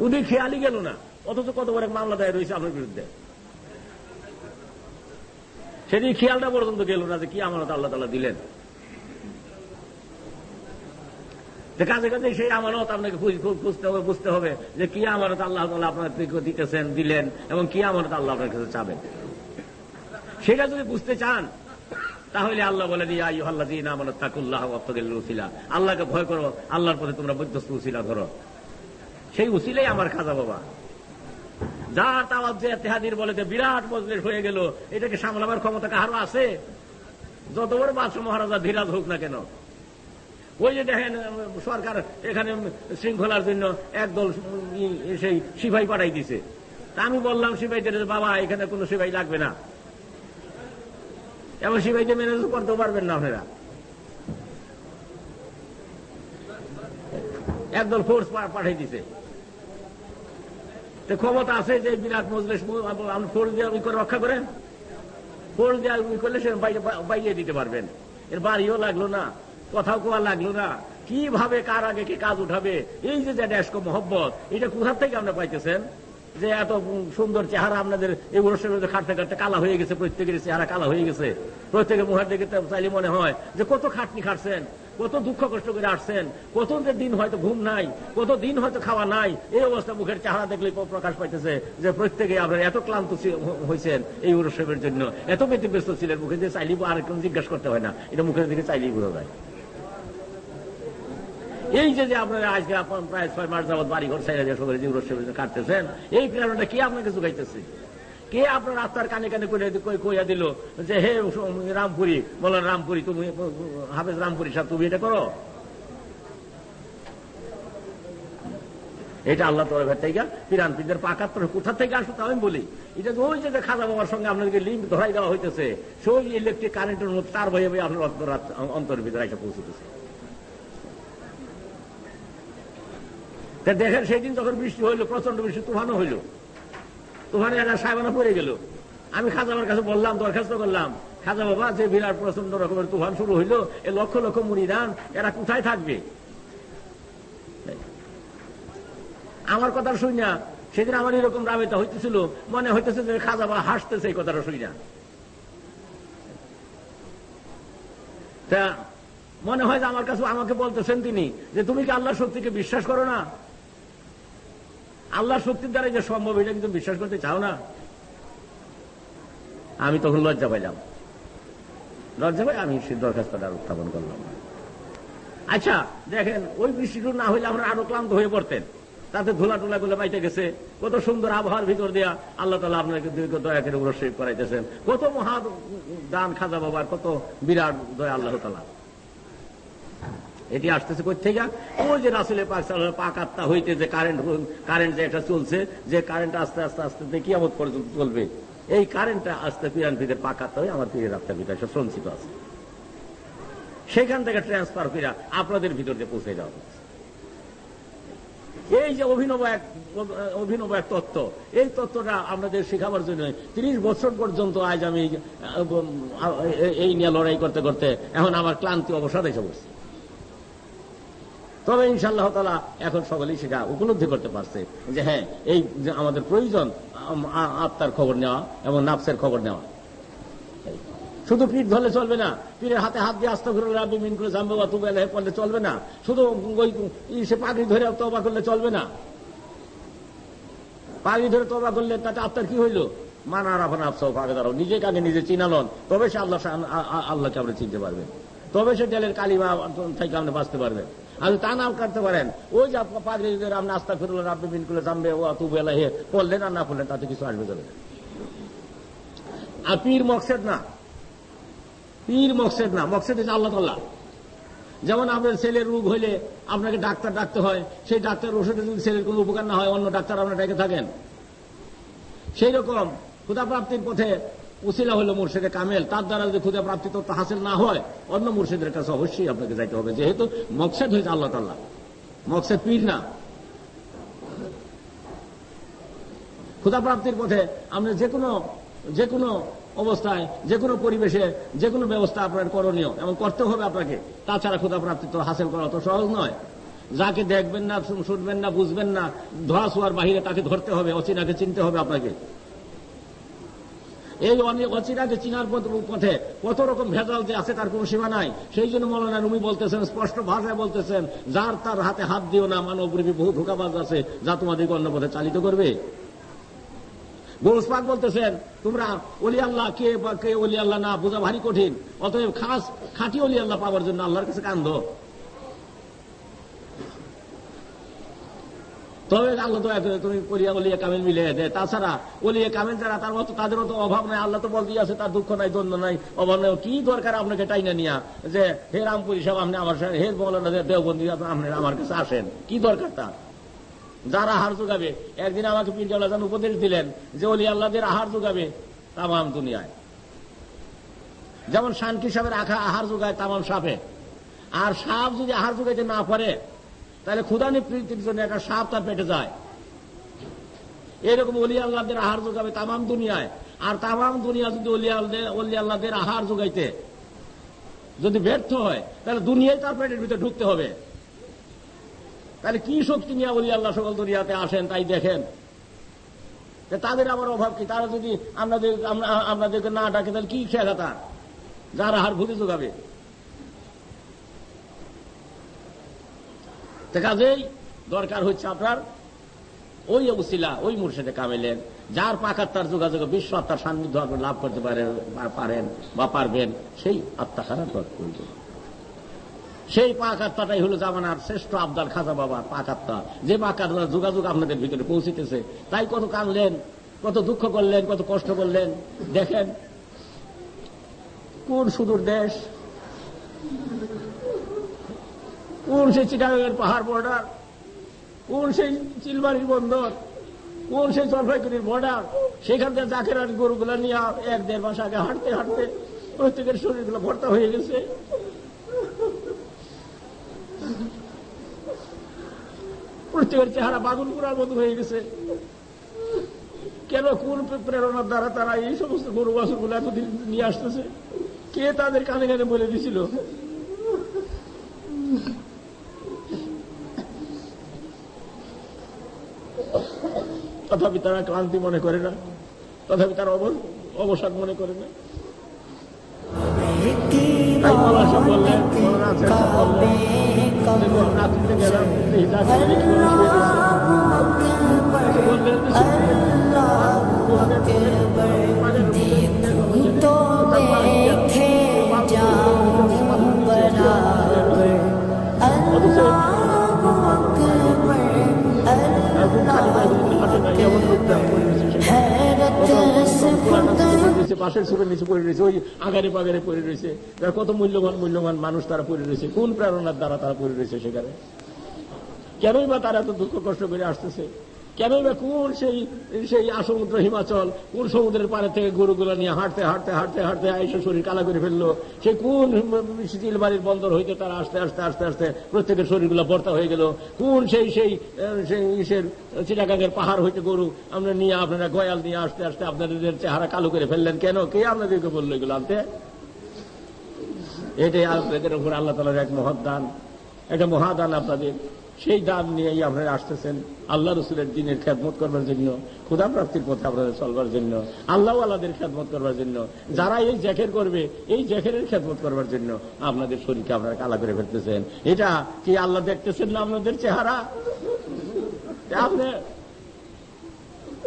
উনি খেয়ালই গেল না, অথচ কত বড় মামলা দায়ের রয়েছে আপনার বিরুদ্ধে, সেদিন খেয়ালটা পর্যন্ত গেল না যে কি আমানত আল্লাহ তাআলা দিলেন। কাজে কাজে সেই আমানত আপনাকে বুঝতে হবে, বুঝতে হবে যে কি আমানত আল্লাহ তাআলা আপনার দিতেছেন, দিলেন, এবং কি আমানত আল্লাহ আপনার কাছে চাবেন। সেটা যদি বুঝতে চান, তাহলে আল্লাহ বলেন ইয়া আইয়ুহাল্লাযীনা আমানু তাকুল্লাহা ওয়াত্তাকুল উসিলা, আল্লাহকে ভয় করো, আল্লাহর পথে তোমরা মধ্যস্থ উসিলা ধরো। সেই উসিলাই আমার খাজা বাবা, যার তাওয়াজ্জুহ ইত্তেহাদির বলে যে বিরাট মজলিস হয়ে গেল, এটাকে সামলাবার ক্ষমতা কারো আছে? যত বড় বাদশাহ মহারাজা ধীরাজ হোক না কেন, ওই যে দেখেন সরকার এখানে শৃঙ্খলার জন্য একদল সেই সিপাহী পাঠাই দিছে। তা আমি বললাম সিপাহীদের, বাবা এখানে কোনো সিপাহী লাগবে না, এবং সিপাহীদের ম্যানেজ করতেও পারবেন না আপনারা, একদল ফোর্স পাঠাই দিছে। ক্ষমতা আছে যে বিরাট মজলিস ফোর্স দিয়ে রক্ষা করেন, ফোর্স দিয়ে করলে সে বাইরে দিতে পারবেন। এর বাড়িও লাগলো না, কথাও কোয়া লাগলো না, কিভাবে কার আগে কি কাজ উঠাবে, এই যে ড্যাশকো মহব্বত, এটা কোথা থেকে আমরা পাইতেছেন? যে এত সুন্দর চেহারা আপনাদের এই অনুষ্ঠানে খাটতে খাটতে কালা হয়ে গেছে, প্রত্যেকের চেহারা কালা হয়ে গেছে, প্রত্যেকের মুখের দিকে চাইলে মনে হয় যে কত খাটনি খাটছেন, কত দুঃখ কষ্ট করে আসছেন, কত দিন হয়তো ঘুম নাই, কত দিন হয়তো খাওয়া নাই। এই অবস্থা মুখের চেহারা দেখলে প্রকাশ পাইতেছে যে প্রত্যেকে আপনারা এত ক্লান্ত হয়েছেন এই উৎসবের জন্য, এত ব্যতিব্যস্ত ছিলেন, মুখে দিয়ে চাইলেই আর কেউ জিজ্ঞাসা করতে হয় না, এটা মুখের দিকে চাইলেই বোঝা যায়। এই যে আপনারা আজকে প্রায় 6 মাস যাবৎ বাড়ি ঘর চাইলে যে উৎসবের কাটতেছেন, এই প্রেরণাটা কে আপনাকে জোগাইতেছে? কে আপনার রাস্তার কানে কানে কইয়া দিল যে হে রামপুরি, বলেন রামপুরি, তুমি হাফেজ রামপুরি সাহেব, তুমি এটা করো? এটা আল্লাহ তরফের থেকে পিরানপিদের পাকাত্তর কোথা থেকে আসো তা আমি বলি। এটা ওই যে খাজা বাবার সঙ্গে আপনাদেরকে লিঙ্ক ধরাই দেওয়া হইতেছে, সেই ইলেকট্রিক কারেন্টের মধ্যে তার ভয়ে আপনার অন্তরের ভিতরে এসে পৌঁছতেছে। দেখেন সেদিন যখন বৃষ্টি হইল, প্রচন্ড বৃষ্টি, তুফানও হইল, তুফানে একটা সাহেবানা পড়ে গেল। আমি খাজা বাবার কাছে বললাম, দরখাস্ত করলাম, খাজা বাবা যে বিরাট প্রচন্ড রকমের তুফান শুরু হইল, এ লক্ষ লক্ষ মুরিদান এরা কোথায় থাকবে? আমার কথা শুনিয়া সেদিন আমার এরকম রাবেতা হইতেছিল, মনে হইতেছে যে খাজা বাবা হাসতেছে এই কথাটা শুনি না। তা মনে হয় যে আমার কাছে আমাকে বলতেছেন তিনি যে তুমি কি আল্লাহর শক্তিকে বিশ্বাস করো না? আল্লাহর শক্তির দ্বারা যে সম্ভব এটা কিন্তু বিশ্বাস করতে চাও না? আমি তখন লজ্জা পাইলাম, লজ্জা পাই আমি সেই দরখাস্তটা উত্থাপন করলাম। আচ্ছা দেখেন, ওই বৃষ্টিটু না হইলে আমরা আরো ক্লান্ত হয়ে পড়তেন, তাতে ধুলা টুলা গুলো বাইতে গেছে, কত সুন্দর আবহাওয়ার ভিতর দিয়া আল্লাহ তাআলা আপনাকে দয়া করে ওগুলো শরীফ করাইতেছেন, কত মহা দান খাজা বাবার, কত বিরাট দয়া আল্লাহ তাআলা। এটি আসতেছে কোথা থেকে? ওই যে রাসূলের পাক সাল্লাল্লাহু আলাইহি পাক আত্মা হইতে যে কারেন্ট যে একটা চলছে, যে কারেন্ট আস্তে আস্তে আস্তে কিয়ামত পর্যন্ত চলবে, এই কারেন্টটা আস্তে পীরান পীরের পাক আত্মা হয়ে আমার পীরের আত্মার ভিতরে সব সঞ্চিত আছে, সেখান থেকে ট্রান্সফার করে আপনাদের ভিতর দিয়ে পৌঁছে দেওয়া হচ্ছে। এই যে অভিনব এক তত্ত্ব, এই তত্ত্বটা আপনাদের শেখাবার জন্য 30 বছর পর্যন্ত আজ আমি এই নিয়ে লড়াই করতে করতে এখন আমার ক্লান্তি অবসাদ এসে বসছে। তবে ইনশাআল্লাহ তাআলা এখন সকলেই সেটা উপলব্ধি করতে পারছে যে হ্যাঁ, এই যে আমাদের প্রয়োজন আত্মার খবর নেওয়া এবং নাফসের খবর নেওয়া। শুধু পীর ধরলে চলবে না, পীরের হাতে হাত দিয়ে আস্তাগফিরুল্লাহ রাব্বি মিন কুল্লি যামবি ওয়া তুবু ইলাইহি পড়লে চলবে না, শুধু ওই সে পাগড়ি ধরে তওবা করলে চলবে না। পাগড়ি ধরে তওবা করলে তাতে আত্মার কি হইল? মান আরাফা নাফসাহু ফাকাদ আরাফা, নিজেকে আগে নিজে চিনালন, তবে সে আল্লাহকে আপনি চিনতে পারবেন, তবে সে তেলের কালিমা থেকে আপনি বাঁচতে পারবেন। আর তা নাও করতে পারেন, ওই যে পাগড়ি ধরে আপনি আস্তাগফিরুল্লাহ রাব্বি মিন কুল্লি যামবি ওয়া তুবু ইলাইহি পড়লেন আর না পড়লেন তাতে কিছু আসবে যাবে না। আর পীর মকসেদ না, পীর মকসেদ না, মকসেদ হচ্ছে আল্লাহ তাআলা। যেমন আপনার ছেলের রোগ হইলে আপনাকে ডাক্তার ডাকতে হয়, সেই ডাক্তার ওষুধে যদি ছেলের কোনো উপকার না হয় অন্য ডাক্তার আপনার ডেকে থাকেন। সেই রকম ক্ষুধা প্রাপ্তির পথে উসিলা হলো মুর্শিদে কামেল, তার দ্বারা যদি ক্ষুধা প্রাপ্তি তত্ত্ব হাসিল না হয় অন্য মুর্শিদের কাছে অবশ্যই আপনাকে যাইতে হবে, যেহেতু মকসেদ হয়েছে আল্লাহ তাআলা, মকসেদ পীর না। ক্ষুধা প্রাপ্তির পথে আপনি যে কোনো অবস্থায়, যে কোনো পরিবেশে, যে কোনো ব্যবস্থা আপনার করণীয় এবং করতে হবে আপনাকে, তাছাড়া ক্ষুধা প্রাপ্তি তো হাসিল করা তো সহজ নয়। যাকে দেখবেন না, শুনবেন না, বুঝবেন না, ধোয়া ছোঁয়ার বাহিরে তাকে ধরতে হবে, অচিনাকে চিনতে হবে আপনাকে। এই অচিনাকে চিনার পথে কত রকম ভেজাল যে আছে তার কোনো সীমা নাই। সেই জন্য মৌলানা রুমি বলতেছেন, স্পষ্ট ভাষায় বলতেছেন, যার তার হাতে হাত দিও না, মানবরূপী বহু ধোঁকাবাজ আছে যা তোমাদেরকে অন্য পথে চালিত করবে। গৌস পাক বলতেছেন, তোমরা ওলি আল্লাহ কে বা কে ওলি আল্লাহ না বোঝা ভারী কঠিন, অতএব খাঁটি ওলি আল্লাহ পাওয়ার জন্য আল্লাহর কাছে কান্দো, তবে আল্লাহ তো তুমি করিয়া ওলিয়া কামেল মিলে দেয়। তাছাড়া ওলিয়া কামেল যারা তার মতো তাদেরও তো অভাব নাই, আল্লাহ তো বলতেই আছে তার দুঃখ নাই, দ্বন্দ্ব নাই, অভাব নাই। কি দরকার আপনাকে টাইনা নিয়া যে হে রামপুরি সাহেব আপনি আমার সাথে, হে মৌলানা দেওবন্দি আপনি আমার কাছে আসেন, কি দরকার তার? যার আহার যোগাবে, একদিন আমাকে পীর কেবলা জান উপদেশ দিলেন যে ওলি আল্লাহদের আহার যোগাবে তামাম দুনিয়ায়, যেমন শানকি সাহেবের আহার যোগায় তামাম সাপে। আর সাপ যদি আহার যোগাইতে না পারে তাহলে ক্ষুধানি প্রীতির জন্য একটা সাপ তার পেটে যায়। এরকম ওলি আল্লাহদের আহার যোগাবে তামাম দুনিয়ায়। আর তামাম দুনিয়া যদি ওলি আল্লাহদের আহার যোগাইতে যদি ব্যর্থ হয় তাহলে দুনিয়ায় তার পেটের ভিতরে ঢুকতে হবে। তাহলে কি শক্তি নিয়ে ওলি আল্লাহ সকল দুনিয়াতে আসেন তাই দেখেন। তাদের আবার অভাব কি? তারা যদি আপনাদেরকে না ডাকে তাহলে কি শেখা তার? যার আহার ভুলে যোগাবে। কাজেই দরকার হচ্ছে আপনার ওই উসিলা, ওই মুর্শিদে কামেলের, যার পাকাত্মার যোগাযোগ বিশ্ব আত্মার সান্নিধ্য আপনি লাভ করতে পারেন বা পারবেন, সেই আত্মা খারাপ করবেন। সেই পাক আত্মাটাই হলো জামানার শ্রেষ্ঠ আবদাল খাজা বাবার পাক আত্মা, যে পাক আত্মার যোগাযোগ আপনাদের ভিতরে পৌঁছিতেছে। তাই কত কাঁদলেন, কত দুঃখ করলেন, কত কষ্ট করলেন। দেখেন কোন সুদূর দেশ, কোন সেই চিটাগাংয়ের পাহাড় বর্ডার, কোন সেই চিলমারির বন্দর, কোন সেই জলপাইগুড়ির বর্ডার, সেখান থেকে জাকের আর গরুগুলো নিয়ে 1-1.5 মাস আগে হাঁটতে হাঁটতে প্রত্যেকের শরীরগুলো ভর্তা হয়ে গেছে। প্রত্যেকের চেহারা বাগুন পোড়ার মতো হয়ে গেছে। কেন, কোন প্রেরণার দ্বারা তারা এই সমস্ত গরু বাছুরগুলো এতদিন নিয়ে আসতেছে? কে তাদের কানে কানে বলে দিছিল? তথাপি তারা ক্লান্তি মনে করে না, তথাপি তারা অবসাদ মনে করে না। তাই মৌলানা সাহেব বললেন, রাত্রিতে গেলাম পাশের সুরের নিচে পড়ে রয়েছে, ওই আগারে পাগারে পড়ে রয়েছে, কত মূল্যবান মানুষ তারা পড়ে রয়েছে, কোন প্রেরণার দ্বারা তারা পড়ে রয়েছে সেখানে? কেনই বা তারা এত দুঃখ কষ্ট করে আসতেছে? কেনই বা কোন সেই আসমুদ্র হিমাচল, কোন সমুদ্রের পাড়ে থেকে গরুগুলা নিয়ে হাঁটতে হাঁটতে হাঁটতে হাঁটতে আইসে শরীর কালা করে ফেললো? সে কোন চিলবাড়ির বন্দর হইতে তারা আস্তে আস্তে আস্তে আস্তে প্রত্যেকের শরীরগুলো বর্তা হয়ে গেল? কোন সেই চিটাগাঙ্গের পাহাড় হইতে গরু আমরা নিয়ে আপনারা গয়াল নিয়ে আস্তে আস্তে আপনাদের চেহারা কালো করে ফেললেন কেন? কে আপনাদেরকে বললো এগুলো আনতে? এটাই আপনাদের উপর আল্লাহ তাআলার এক মহৎ দান, একটা মহাদান আপনাদের। সেই দান নিয়েই আপনারা আসতেছেন আল্লাহ রসুলের দ্বীনের খেদমত করবার জন্য, ক্ষুধা প্রাপ্তির পথে আপনাদের চলবার জন্য, আল্লাহ আল্লাহদের খেদমত করবার জন্য। যারা এই জ্যাকের করবে, এই জ্যাকের খেদমত করবার জন্য আপনাদের শরীরকে আপনারা কালা করে ফেলতেছেন। এটা কি আল্লাহ দেখতেছেন না আপনাদের চেহারা? আপনি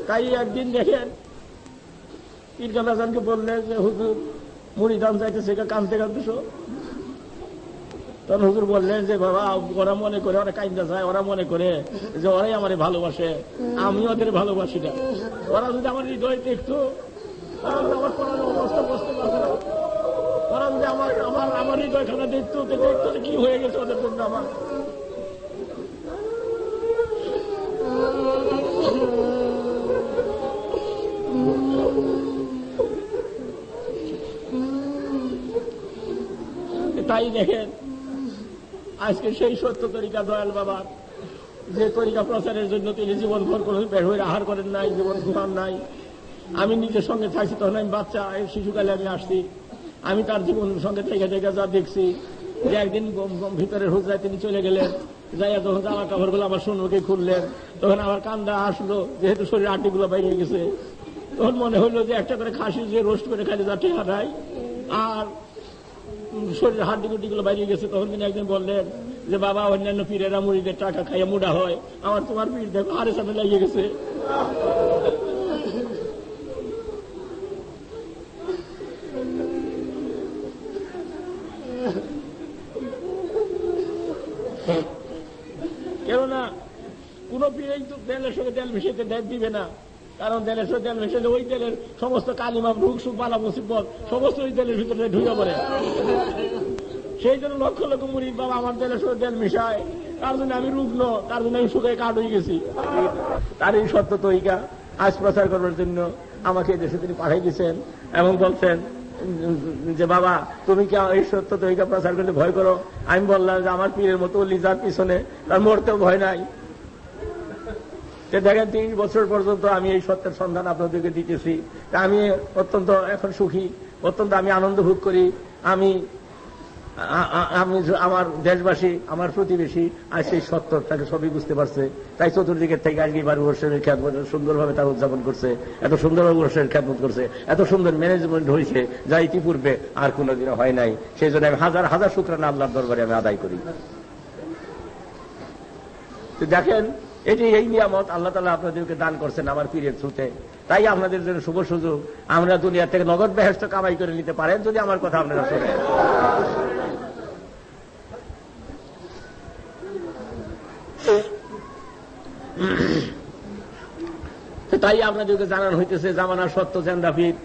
তাই একদিন দেখেন পীরকাল হাসানকে বললেন যে হুজুর মুড়ি দাম চাইতেছে, কানতে কানতেছো। তখন হুজুর বললেন যে বাবা, ওরা মনে করে, ওরা কাইন্দা যায়, ওরা মনে করে যে ওরাই আমারে ভালোবাসে, আমি ওদের ভালোবাসি না। ওরা যদি আমার হৃদয় দেখতো তাহলে আমার পড়ানো অবস্থা বুঝতে পারতো না। ওরা যদি আমার হৃদয়খানা দেখতো কি হয়ে গেছে ওদের জন্য আমার। তাই দেখেন আজকে সেই সত্য তরিকা দয়াল বাবার, যে তরিকা প্রচারের জন্য তিনি জীবনভর কোনো বের হয়ে আহার করেন নাই, জীবন ঘুমান নাই। আমি নিজের সঙ্গে থাকছি, তখন আমি বাচ্চা, শিশুকালে আমি আসছি। আমি তার জীবন সঙ্গে থেকে থেকে যা দেখছি যে একদিন ভিতরের হুজরায় তিনি চলে গেলেন, যাইয়া যখন জামা কাপড়গুলো আমার সম্মুখে খুললেন, তখন আমার কান্দা আসলো, যেহেতু শরীর আটটিগুলো বাইরে গেছে। তখন মনে হলো যে একটা করে খাসি যে রোস্ট করে খাইতে যা ঠেহা নাই, আর শরীরের হাড্ডিগুলো বাইরে গেছে। তখন তিনি একদিন বললেন যে বাবা, অন্যান্য পীরেরা মুড়িদের টাকা খাইয়া মুড়া হয়, আমার তোমার পীর দেখো হাড়ে সাথে লাগিয়ে গেছে। কেননা কোন পীরেই তো তেলের সঙ্গে তেল মিশিয়ে দিবে না, কারণ তেলের সঙ্গে তেল মিশালে ওই তেলের সমস্ত কালিমা, রুখ সুখ, বালা মুসিবত সমস্ত ওই তেলের ভিতরে ঢুকে পড়ে। সেই জন্য লক্ষ লক্ষ মুরিদ বাবা আমার তেলের সঙ্গে তেল মিশায়, তার জন্য আমি রুগ্ন, তার জন্য আমি শুকায় কাঠ হয়ে গেছি। তার এই সত্য তরিকা আজ প্রচার করবার জন্য আমাকে দেশে তিনি পাঠাই দিয়েছেন এবং বলছেন যে বাবা, তুমি কি এই সত্য তরিকা প্রচার করতে ভয় করো? আমি বললাম যে আমার পীরের মতো লিজার পিছনে তার মরতেও ভয় নাই। দেখেন 30 বছর পর্যন্ত আমি এই সত্যের সন্ধান আপনাদেরকে দিতেছি। আমি অত্যন্ত এখন সুখী, অত্যন্ত আমি আনন্দ ভোগ করি। আমি আমার দেশবাসী, আমার প্রতিবেশী আজ সেই সত্যটাকে সবই বুঝতে পারছে। তাই চতুর্দিকের থেকে আজকে 12 বর্ষের খ্যাতমত সুন্দরভাবে তারা উদযাপন করছে, এত সুন্দরভাবে বর্ষের খ্যাতমত করছে, এত সুন্দর ম্যানেজমেন্ট হয়েছে যা ইতিপূর্বে আর কোনোদিনও হয় নাই। সেই জন্য আমি হাজার হাজার শুকরানা আল্লাহর দরবারে আমি আদায় করি। দেখেন এই নিয়ামত আল্লাহ তাআলা আপনাদেরকে দান করছেন আমার পীরের থ্রুতে। তাই আপনাদের জন্য শুভ সুযোগ, আমরা দুনিয়া থেকে নগদ বেহেশত কামাই করে নিতে পারেন যদি আমার কথা আপনারা শোনেন। তাই আপনাদেরকে জানানো হইতেছে জামানার সত্য জেন্দাফির।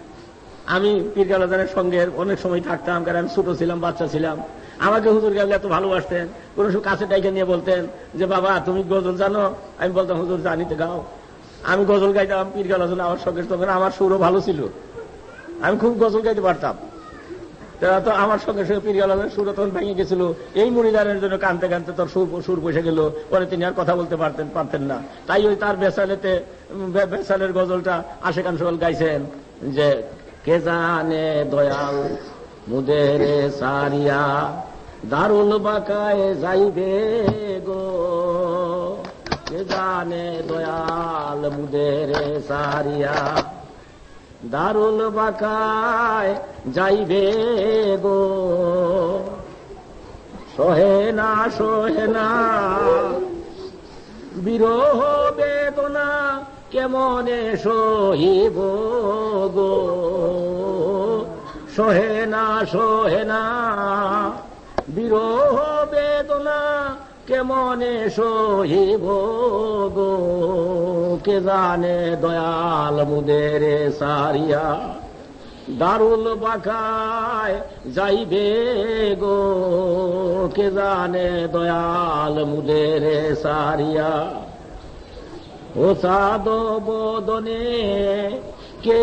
আমি পীর কালাজানের সঙ্গে অনেক সময় থাকতাম, কারণ আমি ছোট ছিলাম, বাচ্চা ছিলাম। আমাকে হুজুর গাবলে এত ভালোবাসতেন, কোন সময় কাছে ডাইকে নিয়ে বলতেন যে বাবা তুমি গজল জানো? আমি বলতাম হুজুর জানি, তো গাও। আমি গজল গাইতাম পীর কালাজান আমার সঙ্গে, তখন আমার সুরও ভালো ছিল, আমি খুব গজল গাইতে পারতাম। তো আমার সঙ্গে সঙ্গে পীর কালাজানের সুর তখন ভেঙে গেছিল। এই মুড়িদানের জন্য কানতে কানতে তোর সুর বসে গেল, পরে তিনি আর কথা বলতে পারতেন না। তাই ওই তার বেসালের গজলটা আশেক আনসার গাইছেন যে কে জানে দয়াল মুদের সারিয়া দারুল বাকায় যাইবে গো, কে জানে দয়াল মুদের সারিয়া দারুল বাকায় যাইবে গো সহে না বিরহ বেদনা কেমনে সহিব গো সহে না বিরহ বেদনা কেমনে সহিব গো কে জানে দয়াল মুদের সারিয়া দারুল বাকায় যাইবে গো কে জানে দয়াল মুদের সারিয়া ও সাদ বদনে কে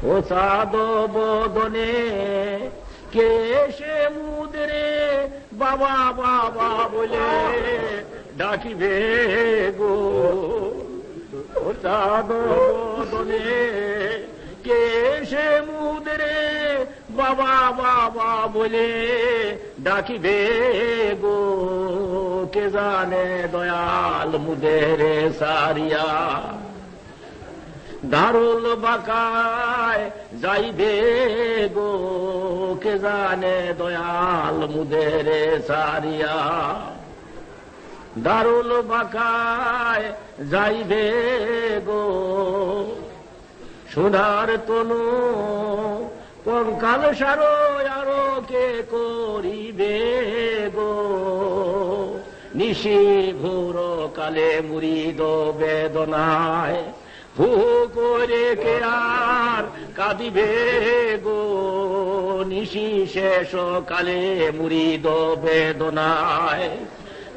ও সাদ বদনে কে সে মুদরে বাবা বাবা বলে ডাকিবে গো ও সাদ বদনে কে সে মুদরে বাবা বাবা বলে ডাকিবে গো কে জানে দয়াল মুদের সারিয়া দারুল বাকায় যাইবে গো কে জানে দয়াল মুদের সারিয়া দারুল বাকায় যাইবে গো সোনার তনু কঙ্কাল সারো আরো কে করিবে গো নিশি ভোর কালে মুরিদ বেদনায় হু করে কে আর কাঁদিবে গো নিশি শেষ কালে মুরিদ বেদনায়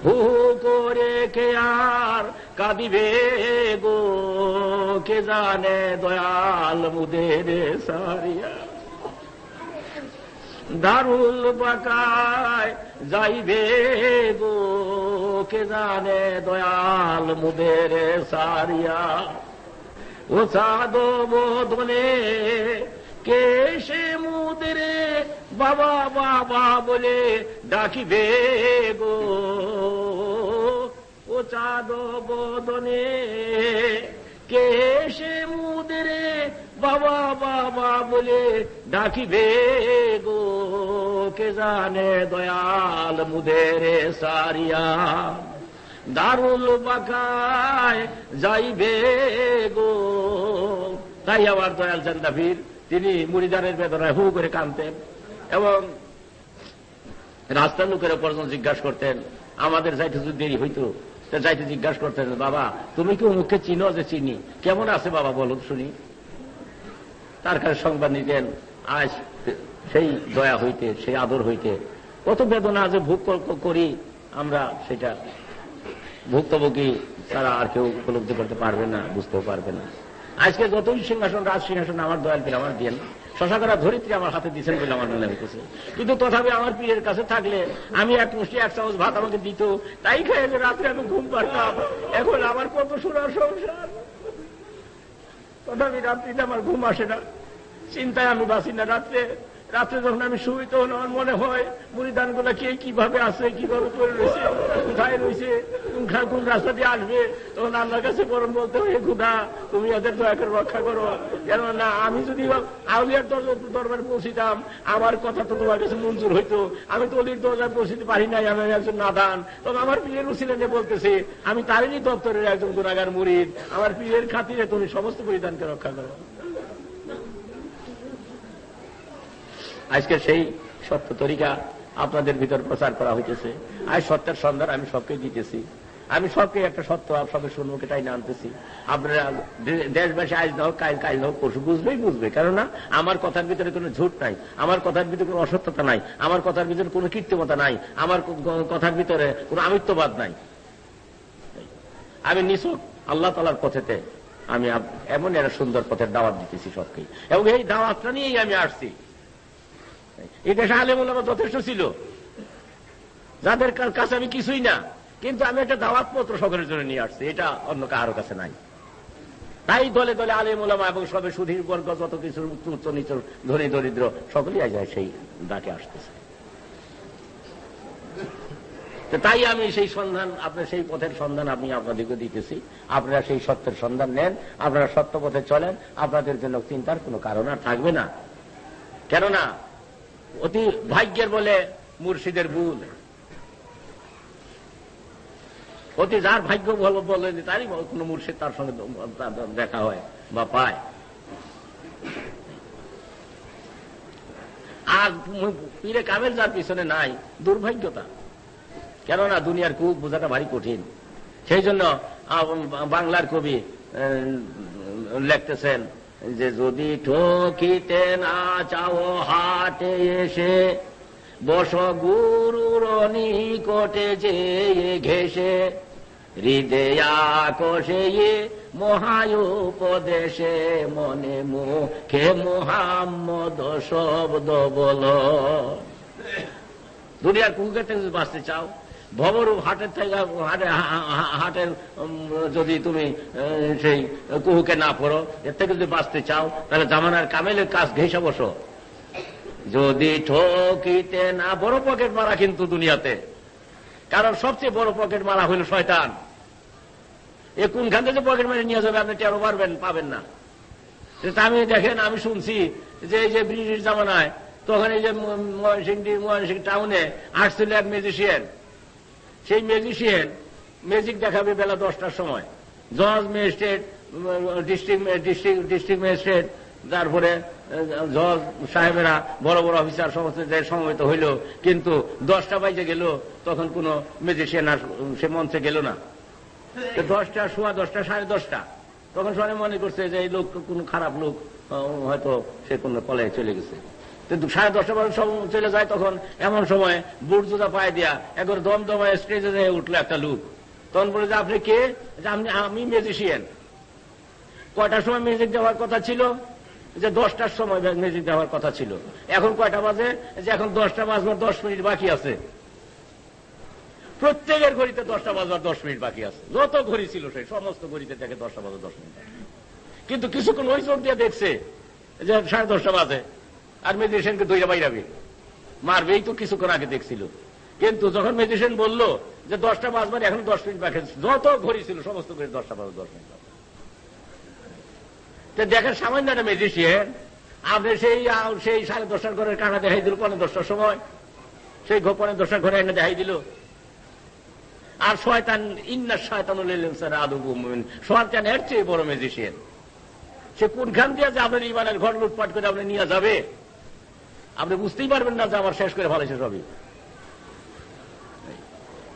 হু করে কে আর কাঁদিবে গো কে জানে দয়াল মুদের সারিয়া দারুল বাকায় যাইবে গো কে জানে দয়াল মুদের সারিয়া ও সাদ বদনে কে সে মুদরে বাবা বাবা বলে ডাকিবে গো ও চাঁদ বদনে কে সে মুদরে বাবা বাবা বলে ডাকিবে গো কে জানে দয়াল মুদের সারিয়া দারুল বাকায় যাইবে গো তাই আবার দয়াল চান্দাফির তিনি মুরিদানের বেদনায় হু করে কাঁদতেন এবং রাস্তার লোকের পর্যন্ত জিজ্ঞাসা করতেন আমাদের যাইতে যদি দেরি হইতো যাইতে জিজ্ঞাসা করতেন বাবা তুমি কি মুখে চিনো যে চিনি কেমন আছে বাবা বলো শুনি তার কাছে সংবাদ নিতেন আজ সেই দয়া হইতে সেই আদর হইতে কত বেদনা যে ভোগ করি আমরা সেটা ভুক্তভোগী তারা আর কেউ উপলব্ধি করতে পারবে না বুঝতেও পারবে না আজকে যতই সিংহাসন রাজ সিংহাসন আমার দয়াল পীর আমার দিয়েন শশাকরা ধরিত্রী আমার হাতে দিচ্ছেন বলে আমার মনে হইতেছে কিন্তু তথাপি আমার পীরের কাছে থাকলে আমি এক মুষ্টি এক চামচ ভাত আমাকে দিত তাই খেয়ে রাত্রে আমি ঘুম পারতাম এখন আমার কত সোনার সংসার তথাপি রাত্রিতে আমার ঘুম আসে না চিন্তায় আমি বাঁচি না রাত্রে যখন আমি শুই তখন আমার মনে হয় মুরিদান গুলা কে কিভাবে আছে কিভাবে করে রয়েছে কোথায় রয়েছে কোন রাস্তা দিয়ে আসবে তখন আল্লাহর কাছে বরং বলতে হয় খুদা তুমি ওদের দয়া করে রক্ষা করো কেননা আমি যদি আউলিয়ার দরবারে পৌঁছিতাম আমার কথা তো তোমার কাছে মঞ্জুর হইতো আমি তো অলির দরজায় পৌঁছিতে পারি নাই আমি একজন নাদান তখন আমার পীরের উসিলে বলতেছে আমি তারিনী দপ্তরের একজন গুনাহগার মুরিদ আমার পীরের খাতিরে তুমি সমস্ত পরিধানকে রক্ষা করো আজকে সেই সত্য তরিকা আপনাদের ভিতর প্রচার করা হইতেছে আজ সত্যের সন্ধান আমি সবকে দিতেছি আমি সবকে একটা সত্য সবের সম্মুখে তাই আনতেছি আপনারা দেশবাসী আজ না হোক কাজ না হোক পরশু বুঝবে কেননা আমার কথার ভিতরে কোনো ঝুট নাই আমার কথার ভিতরে কোনো অসত্যতা নাই আমার কথার ভিতরে কোনো কৃত্রিমতা নাই আমার কথার ভিতরে কোনো আমিত্ববাদ নাই আমি নিছক আল্লাহ তাআলার পথেতে আমি এমন একটা সুন্দর পথের দাওয়াত দিতেছি সবকে, এবং এই দাওয়াতটা নিয়েই আমি আসছি। এই দেশে আলেম ওলামা যথেষ্ট ছিল, যাদের কাছে আমি কিছুই না, কিন্তু আমি একটা দাওয়াত পত্র সকলের জন্য নিয়ে আসছি, এটা অন্য কারো কাছে নাই। তাই দলে দলে আলেম ওলামা এবং সবে সুধীর বর্গ যত কিছু উচ্চ নিচ ধনী দরিদ্র সকলেই যায় সেই ডাকে আসতেছে। তাই আমি সেই সন্ধান, আপনার সেই পথের সন্ধান আমি আপনাদেরকে দিতেছি। আপনারা সেই সত্যের সন্ধান নেন, আপনারা সত্য পথে চলেন, আপনাদের জন্য চিন্তার কোনো কারণ আর থাকবে না। কেননা অতি ভাগ্যের বলে মুর্শিদের ভুল, অতি যার ভাগ্য ভালো বলে তারই কোন মুর্শিদ তার সঙ্গে দেখা হয় বা পায়। আর পীরে কামেল যার পিছনে নাই, দুর্ভাগ্যতা। কেননা দুনিয়ার কুক বোঝাটা ভারী কঠিন। সেই জন্য বাংলার কবি লিখতেছেন যে, যদি ঠকিতে না চাও হাটে এসে, বস গুরুর নিকটে যে ঘেসে, হৃদয়া কষে মহায়ুপদেশে, মনে মুখে মুহাম্মদ শব্দ বল। দুনিয়ার কুকুরের থেকে বাঁচতে চাও, ভবরূপ হাটের থেকে হাটের যদি তুমি সেই কুহুকে না পড়ো, এর থেকে যদি বাঁচতে চাও, তাহলে জামানার কামেলের কাজ ঘেঁষে বসো। যদি ঠকিতে না, বড় পকেট মারা কিন্তু দুনিয়াতে, কারণ সবচেয়ে বড় পকেট মারা হইল শয়তান। এ কোনখান থেকে পকেট মারি নিয়ে যাবে আপনি টেরো পাবেন না। আমি দেখেন, আমি শুনছি যে এই যে ব্রিটিশ জামানায় তখন এই যে ময়মনসিংহ টাউনে আসছিল এক ম্যাজিশিয়ান। সেই ম্যাজিশিয়ান ম্যাজিক দেখাবে বেলা 10টার সময়। জজ, ম্যাজিস্ট্রেট, ডিস্ট্রিক্ট ম্যাজিস্ট্রেট, তারপরে জজ সাহেবেরা, বড় বড় অফিসার সমস্ত সমবেত হইল, কিন্তু 10টা বাজে গেল, তখন কোন ম্যাজিশিয়ান আর সে মঞ্চে গেল না। 10টা, সোয়া 10টা, 10:30, তখন সবাই মনে করছে যে এই লোক কোন খারাপ লোক, হয়তো সে কোন কলেজে চলে গেছে। কিন্তু 10:30 বাজে সব চলে যায়। তখন এমন সময় বুট জুতা পায়ে দিয়া একবার দমদমায় স্টেজে যেয়ে উঠলো একটা লোক। তখন বলে যে, আপনি কে? আমি ম্যাজিশিয়ান। কয়টার সময় মিউজিক দেওয়ার কথা ছিল? যে 10টার সময় মিউজিক দেওয়ার কথা ছিল। এখন কয়টা বাজে? যে এখন 10টা বাজবার 10 মিনিট বাকি আছে। প্রত্যেকের ঘড়িতে 10টা বাজবার 10 মিনিট বাকি আছে। যত ঘড়ি ছিল সেই সমস্ত ঘড়িতে দেখে 10টা বাজে 10 মিনিট। কিন্তু কিছুক্ষণ ওই চোখ দিয়ে দেখছে যে 10:30 বাজে, আর ম্যাজিশিয়ানকে দইরা বাইরাবে মারবে, এই তো কিছুক্ষণ আগে দেখছিল। কিন্তু যখন ম্যাজিশিয়ান বলল যে 10টা বাজবার এখন 10 মিনিট বাকি, যত ঘড়ি ছিল সমস্ত ঘড়ি 10টা বাজে 10 মিনিট। দেখেন, সামান্য একটা ম্যাজিশিয়ান আপনি সেই 10:30 ঘরের কানা দেখাই দিল 10:15 সময়, সেই 10:15 ঘরে এনে দেখাই দিল। আর শয়তান, ইন্না শয়তানুল লিল ইনসানি আদুউম মুবিন, শয়তান এর চেয়ে বড় ম্যাজিশিয়ান। সে কোনখান দিয়ে যে আপনার ইমানের ঘর লুটপাট করে আপনি নিয়ে যাবে, আপনি বুঝতেই পারবেন না যে আমার শেষ করে ভালো শেষ হবে।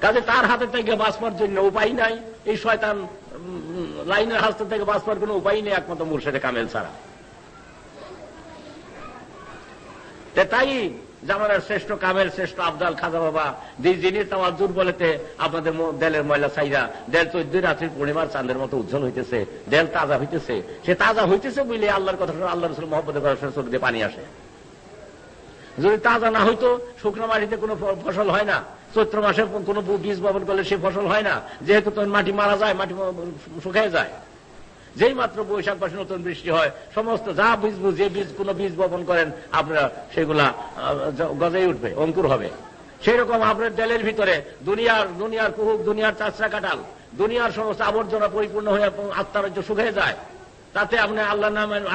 কাজে তার হাতের থেকে বাঁচবার জন্য উপায় নাই, এই শয়তান লাইনের হাত থেকে বাঁচবার কোন উপায় নেই একমাত্র মুর্শিদে কামেল ছাড়া। তাই জামানার শ্রেষ্ঠ কামেল, শ্রেষ্ঠ আফজাল খাজা বাবা যিনি তাওয়াজ্জুর বলেতে আপনাদের দেলের ময়লা ছাইরা দেল 14 রাত্রির পূর্ণিমার চাঁদের মতো উজ্জ্বল হইতেছে, দেল তাজা হইতেছে। সে তাজা হইতেছে বুঝলে আল্লাহর কথা, আল্লাহ রসুল মহব্বতের কথা চোখ দিয়ে পানি আসে। যদি তাজা না হইতো, শুকনো মাটিতে কোনো ফসল হয় না। চৈত্র মাসে কোনো বীজ বপন করলে সে ফসল হয় না, যেহেতু তখন মাটি মারা যায়, মাটি শুকিয়ে যায়। যেই মাত্র বৈশাখ মাসে নতুন বৃষ্টি হয়, সমস্ত যা বীজ, যে বীজ কোনো বীজ বপন করেন আপনারা, সেগুলা গজেই উঠবে, অঙ্কুর হবে। সেই রকম আপনার দেলের ভিতরে দুনিয়ার কুহুক, দুনিয়ার চাষরা কাটাল, দুনিয়ার সমস্ত আবর্জনা পরিপূর্ণ হয়ে আত্মারাজ্য শুকিয়ে যায়। তাতে আপনি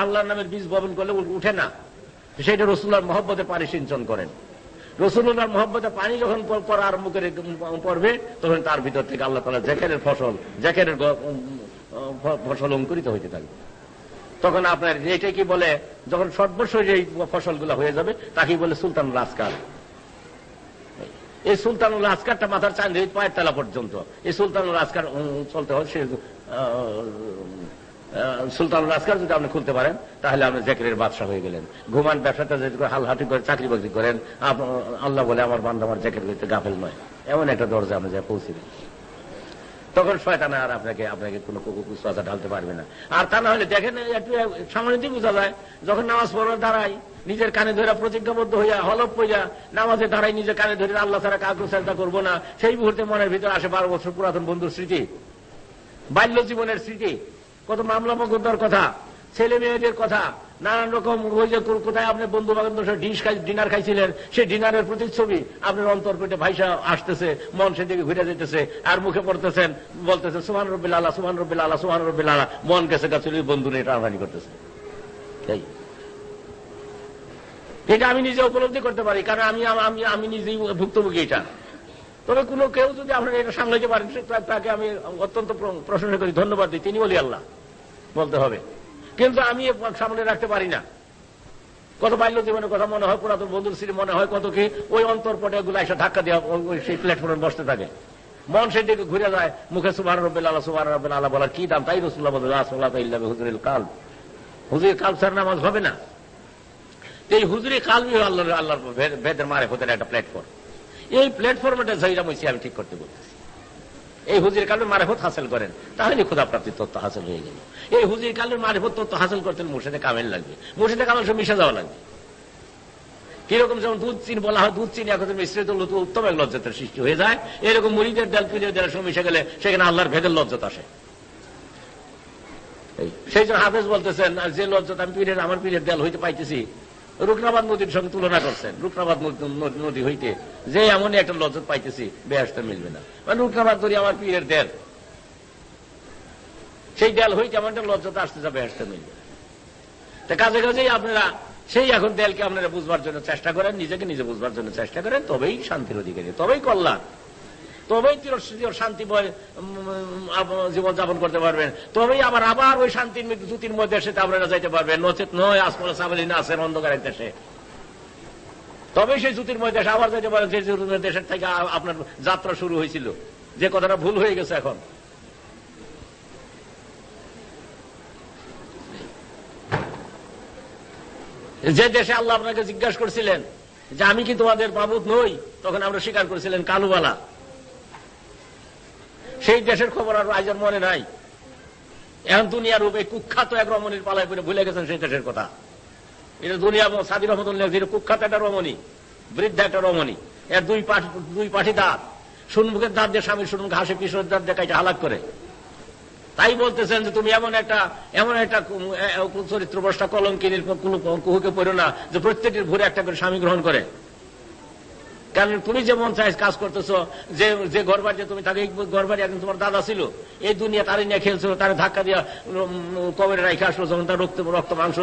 আল্লাহর নামের বীজ বপন করলে উঠে না। সেটা রসুল্লাহর মহব্বতে পানি সিঞ্চন করেন। রসুল্লাহর মহব্বতে পানি যখন পড়া আরম্ভ করে পড়বে, তখন তার ভিতর থেকে আল্লাহ তাআলা জাকেরের ফসল অঙ্কুরিত হইতে থাকবে। তখন আপনার এটা কি বলে, যখন সর্বস্ব এই ফসলগুলো হয়ে যাবে, তাকেই বলে সুলতানুল আসকার। এই সুলতানুল আসকারটা মাথার চাঁদ পায়ের তলা পর্যন্ত এই সুলতানুল আসকার চলতে হয়। সুলতানুল আসকার যদি আপনি খুলতে পারেন, তাহলে আপনি জাকিরের বাদশা হয়ে গেলেন। ঘুমান ব্যবসাটা যদি হালহাটি করে চাকরি বাকরি করেন, আল্লাহ বলে আমার বান্দা আমার জাকির করতে গাফেল নয়, এমন একটা দরজা আপনি যা পৌঁছিলেন। তখন শয়তান আর আপনাকে আপনাকে কোনো কুসওয়াসা ঢালতে পারবে না। আর তা না হলে দেখেন একটু সামনে দিয়ে বোঝা যায়, যখন নামাজ পড়ার দাঁড়াই নিজের কানে ধরে প্রতিজ্ঞাবদ্ধ হইয়া হলফ পইয়া নামাজে দাঁড়াই নিজের কানে ধরে আল্লাহ ছাড়া কাউকে চেষ্টা করবো না, সেই মুহূর্তে মনের ভিতরে আসে 12 বছর পুরাতন বন্ধুর স্মৃতি, বাল্য জীবনের স্মৃতি, কত মামলা মকদ্দর কথা, ছেলে মেয়েদের কথা, নানান রকম ওই যে কোথায় আপনি বন্ধু বান্ধব ডিনার খাইছিলেন সেই ডিনারের প্রতিচ্ছবি আপনার অন্তর পেটে ভাইসা আসতেছে, মন সেদিকে ঘুরে যেতেছে, আর মুখে পড়তেছেন বলতেছেন সুবহান রাব্বিল আলা সুবহান রাব্বিল আলা সুবহান রাব্বিল আলা, মন গেছে গাছলি বন্ধুরে টানাটানি করতেছে। এটা আমি নিজে উপলব্ধি করতে পারি, কারণ আমি নিজেই ভুক্তভোগী এটা। তবে কোনো কেউ যদি আপনারা এটা সামলাইতে পারেন তাকে আমি অত্যন্ত প্রশংসা করি, ধন্যবাদ দিই, তিনি বলি আল্লাহ বলতে হবে। কিন্তু আমি সামনে রাখতে পারি না। কত বাল্য জীবনের কথা মনে হয়, পুরাতন বন্ধুর স্মৃতি মনে হয়, কত কি ওই অন্তরপটে এগুলো এসে ধাক্কা দেওয়া সেই প্ল্যাটফর্মে বসতে থাকে, মন সেই দিকে ঘুরে যায়, মুখে সুবহান রাব্বিল আলা সুবহান রাব্বিল আলা বলার কি দাম, তাই রাসূলুল্লাহ বলেন লা সালাতা ইল্লা বিহুজুরিল কালব, হুজুরের কালব ছাড়া নামাজ হবে না। এই হুজুরি কালবই আল্লাহর ভেদের মারিফতের একটা প্ল্যাটফর্ম। এই প্ল্যাটফর্মটা যাইরা মইছি আমি ঠিক করতে বলতেছি। এই হুজুর কালের মারিফত হাসিল করেন তাহলে খোদা প্রাপ্তির তত্ত্ব হাসিল হয়ে গেল। এই হুজুর কালের মারিফত তত্ত্ব হাসিল করতে মুর্শিদে কামেল লাগবে, মুর্শিদে কামেল সব মিশে যাওয়া লাগবে। কিরকম যেমন দুধ চিনি বলা হয়, দুধ চিনি এখন মিশ্রিত উত্তম এক লজ্জাতের সৃষ্টি হয়ে যায়, এরকম মুরিদের দেল পীরের দেলের সঙ্গে মিশে গেলে সেখানে আল্লাহর ভেদের লজ্জত আসে। সেই জন্য হাফেজ বলতেছেন যে লজ্জত আমি পীরের আমার পীরের দেল হইতে পাইতেছি, রুকনাবাদ নদীর সঙ্গে তুলনা করছেন। রুকনাবাদ নদী হইতে যে এমনই একটা লজ্জত পাইতেছি বেহেশতে মিলবে না, মানে রুকনাবাদ নদী আমার পীরের দেল, সেই দেল হইতে এমন একটা লজ্জত আসতে যাবে বেহেশতে মিলবে না। তা কাজে কাজেই আপনারা সেই এখন দেলকে আপনারা বুঝবার জন্য চেষ্টা করেন, নিজেকে নিজে বুঝবার জন্য চেষ্টা করেন, তবেই শান্তির অধিকারী, তবেই কল্যাণ, তবেই চির শান্তিময় জীবন যাপন করতে পারবেন, তবেই আবার ওই শান্তির জ্যোতির মধ্যে দেশে আপনারা যাইতে পারবেন। নচেত নয় আসমলা সাবলি না আছেন অন্ধকারের দেশে, তবেই সেই জ্যোতির্ময় দেশে আবার যাইতে পারেন যে জ্যোতির্ময় দেশের থেকে আপনার যাত্রা শুরু হয়েছিল, যে কথাটা ভুল হয়ে গেছে এখন। যে দেশে আল্লাহ আপনাকে জিজ্ঞাসা করছিলেন যে আমি কি তোমাদের মাবুদ নই, তখন আমরা স্বীকার করেছিলেন কালুবালা। সেই দেশের খবর আর আজ মনে নাই। এখন দুনিয়ার রূপে কুখ্যাত এক রমণীর পালায় করে ভুলে গেছেন সেই দেশের কথা। এটা দুনিয়া সাদি রহমতুল্লাহ কুখ্যাত একটা রমণী, বৃদ্ধা একটা রমণী, এর দুই পাঠি দাঁত, সুনমুখের দাঁত দিয়ে স্বামীর সুনমুখ হাসি কিশোর দাঁত দিয়ে কাইটা হালাক করে। তাই বলতেছেন যে তুমি এমন একটা চরিত্রভ্রষ্টা কলঙ্কিনীর কুহুকে পড়ো না যে প্রত্যেকটির ভোরে একটা করে স্বামী গ্রহণ করে। কারণ তুমি যেমন চাই কাজ করতেছো, যে ঘরবাড়ি তুমি তাকে ঘরবাড়ি একদিন তোমার দাদা ছিল, এই দুনিয়া তারে নিয়ে খেলছিল, তারে ধাক্কা দিয়া কবরে রাইখে আসলো, যখন তার রক্ত মাংস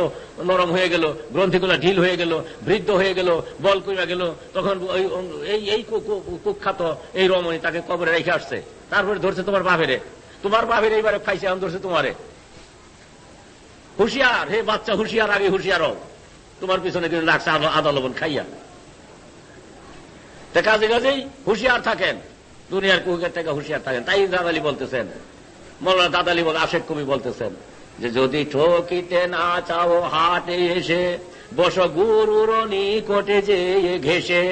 নরম হয়ে গেল, গ্রন্থিগুলো ঢিল হয়ে গেল, বৃদ্ধ হয়ে গেল, বল কমে গেল, তখন এই কুখ্যাত এই রমণী তাকে কবরে রেখে আসছে। তারপরে ধরছে তোমার বাপের এইবারে খাইছে, এখন ধরছে তোমারে। হুঁশিয়ার হে বাচ্চা, হুঁশিয়ার, আগে হুঁশিয়ার হোক, তোমার পিছনে কিন্তু রাখছে আদা লবণ খাইয়া। কাজে কাজেই হুঁশিয়ার থাকেন, দুনিয়ার কুহুকের থেকে হুঁশিয়ার থাকেন। তাই দাদালি বলতেছেন, মৌলানা দাদালি আশেক কবি বলতেছেন যে যদি ঠকিতে না চাও হাটে এসে বস গুরুর নিকটে যে ঘেসে,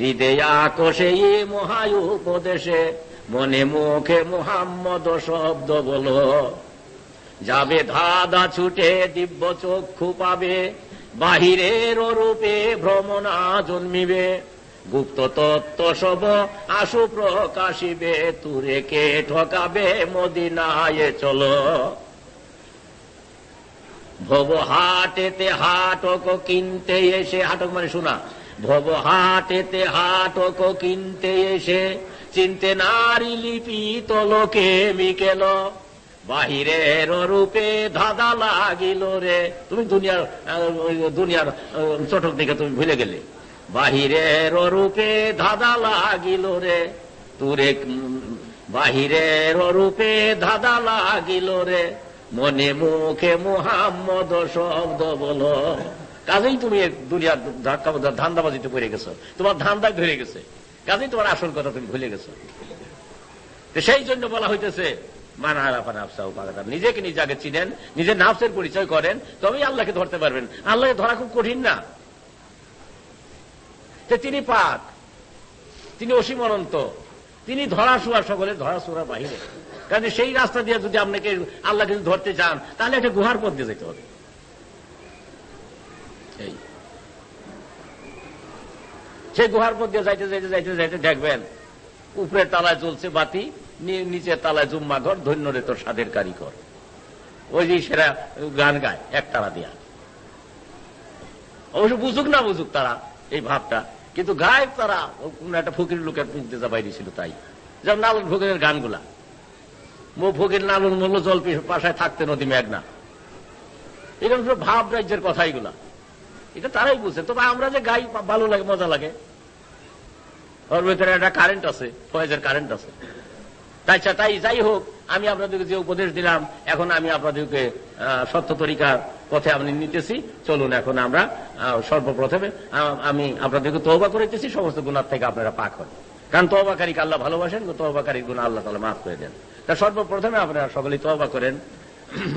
হৃদয়া কোষে মহায়ু উপদেশে মনে মুখে মুহাম্মদ শব্দ বলো, যাবে ধাঁধা ছুটে দিব্য চক্ষু পাবে, বাহিরের রূপে ভ্রমণা জন্মিবে, গুপ্ত তত্ত্ব সব আশু প্রকাশিবে, তুরে কে ঠকাবে মদিনায় চলো, ভব হাটেতে হাটক কিনতে এসে, হাটক মানে শোনা, ভব হাটেতে হাটক কিনতে এসে চিনতে নারী লিপি তলকে মিকেল, বাহিরের রূপে ধাঁধা লাগিল রে। তুমি দুনিয়ার চটক দিকে তুমি ভুলে গেলে, বাহিরের রূপে ধাঁধা লাগিল রে, তুরে বাহিরের রূপে ধাঁধা লাগিল রে, মনে মুখে মুহাম্মদ শব্দ বলো। কাজেই তুমি দুনিয়ার ধান্দাবাজিতে পড়ে গেছো, তোমার ধান্দায় ধরে গেছে, কাজেই তোমার আসল কথা তুমি ভুলে গেছো। সেই জন্য বলা হইতেছে নিজেকে নিজে আগে চিনেন, নিজের নাফসের পরিচয় করেন, তবেই আল্লাহকে ধরতে পারবেন। আল্লাহকে ধরা খুব কঠিন না, তিনি পাক, তিনি অসীম অনন্ত, তিনি ধরা শোয়া সকলের ধরা শোয়ার বাহিরে। কারণ সেই রাস্তা দিয়ে যদি আপনাকে আল্লাহ কিছু ধরতে চান তাহলে একটা গুহার পথ দিয়ে যেতে হবে। সেই গুহার পথ দিয়ে যাইতে যাইতে যাইতে যাইতে দেখবেন উপরের তালায় জ্বলছে বাতি, নিচের তালায় জুম্মা ঘর, ধন্য রে তোর স্বাদের কারিগর। ওই যে সেরা গান গায় এক তারা দিয়া। অবশ্য বুঝুক না বুঝুক তারা এই ভাবটা, কিন্তু গায়ক তারা কোন একটা ফকির লোকের মুখ দিয়ে বাইরে ছিল। তাই যেমন লালন ফকিরের গানগুলা, ফকির লালন মূল্য জল পাশায় থাকতে নদী মেঘনা, এরকম সব ভাব রাজ্যের কথা এগুলা, এটা তারাই বুঝছে। তবে আমরা যে গাই ভালো লাগে, মজা লাগে, ওর ভেতরে একটা কারেন্ট আছে, ফয়েজের কারেন্ট আছে। তাই যাই হোক, আমি আপনাদেরকে যে উপদেশ দিলাম, এখন আমি আপনাদেরকে সত্য তরিকার পথে আমি নিতেছি। চলুন এখন আমরা সর্বপ্রথমে আমি আপনাদেরকে তওবা করাইতেছি, সমস্ত গুনাহ থেকে আপনারা পাক হন। কারণ তওবাকারীকে আল্লাহ ভালোবাসেন, তওবাকারীর গুনাহ আল্লাহ তাআলা মাফ করে দেন। তা সর্বপ্রথমে আপনারা সকলেই তওবা করেন,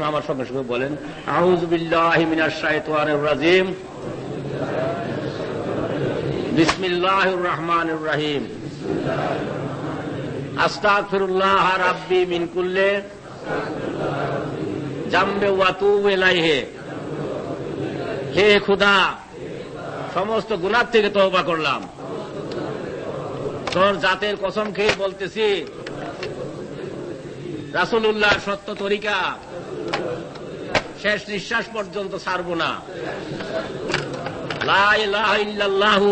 আমার সঙ্গে সঙ্গে বলেন আউযু বিল্লাহি মিনাশ শাইতানির রাজিম, বিসমিল্লাহির রহমানির রহিম, আস্তাগফিরুল্লাহ রাব্বি মিন কুল্লি জামবি ওয়া আতুবু ইলাইহি। হে খোদা, সমস্ত গুনাহ থেকে তওবা করলাম, তোর জাতের কসম খেয়ে বলতেছি রাসূলুল্লাহ সত্য তরিকা শেষ নিঃশ্বাস পর্যন্ত ছাড়ব না। লা ইলাহা ইল্লাল্লাহু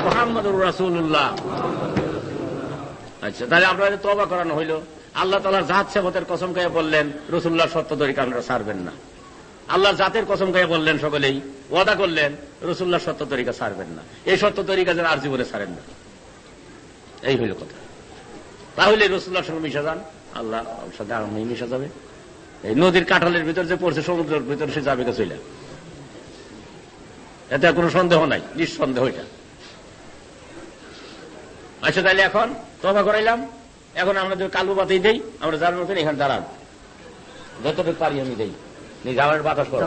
মুহাম্মাদুর রাসূলুল্লাহ। আচ্ছা, তাহলে আপনাদের তওবা করানো হইল। আল্লাহ তাআলার জাত সেবতের কসম খেয়ে বললেন রাসূলুল্লাহ সত্য তরিকা আপনারা ছাড়বেন না। আল্লাহর জাতের কসম খেয়ে বললেন, সকলেই ওয়াদা করলেন রাসূলুল্লাহ সত্য তরিকা ছাড়বেন না। এই সত্য তরিকা যেন আর জীবনে ছাড়েন না। এই হইল কথা। তাহলে রাসূলুল্লাহর সঙ্গে মিশে যান, আল্লাহ সাথে আপনি মিশে যাবে। এই নদীর কাঁঠালের ভিতর যে পড়ছে সমুদ্রের ভিতর, সে যাবে চলে, এতে কোনো সন্দেহ নাই, নিঃসন্দেহ এটা। আচ্ছা, তাহলে এখন তওবা করাইলাম, এখন আমরা যদি কালো বাতি দেই, আমরা যার মতন এখানে দাঁড়ান, যতটুকু পারি আমি দেই, যাওয়ার বাতাস করো।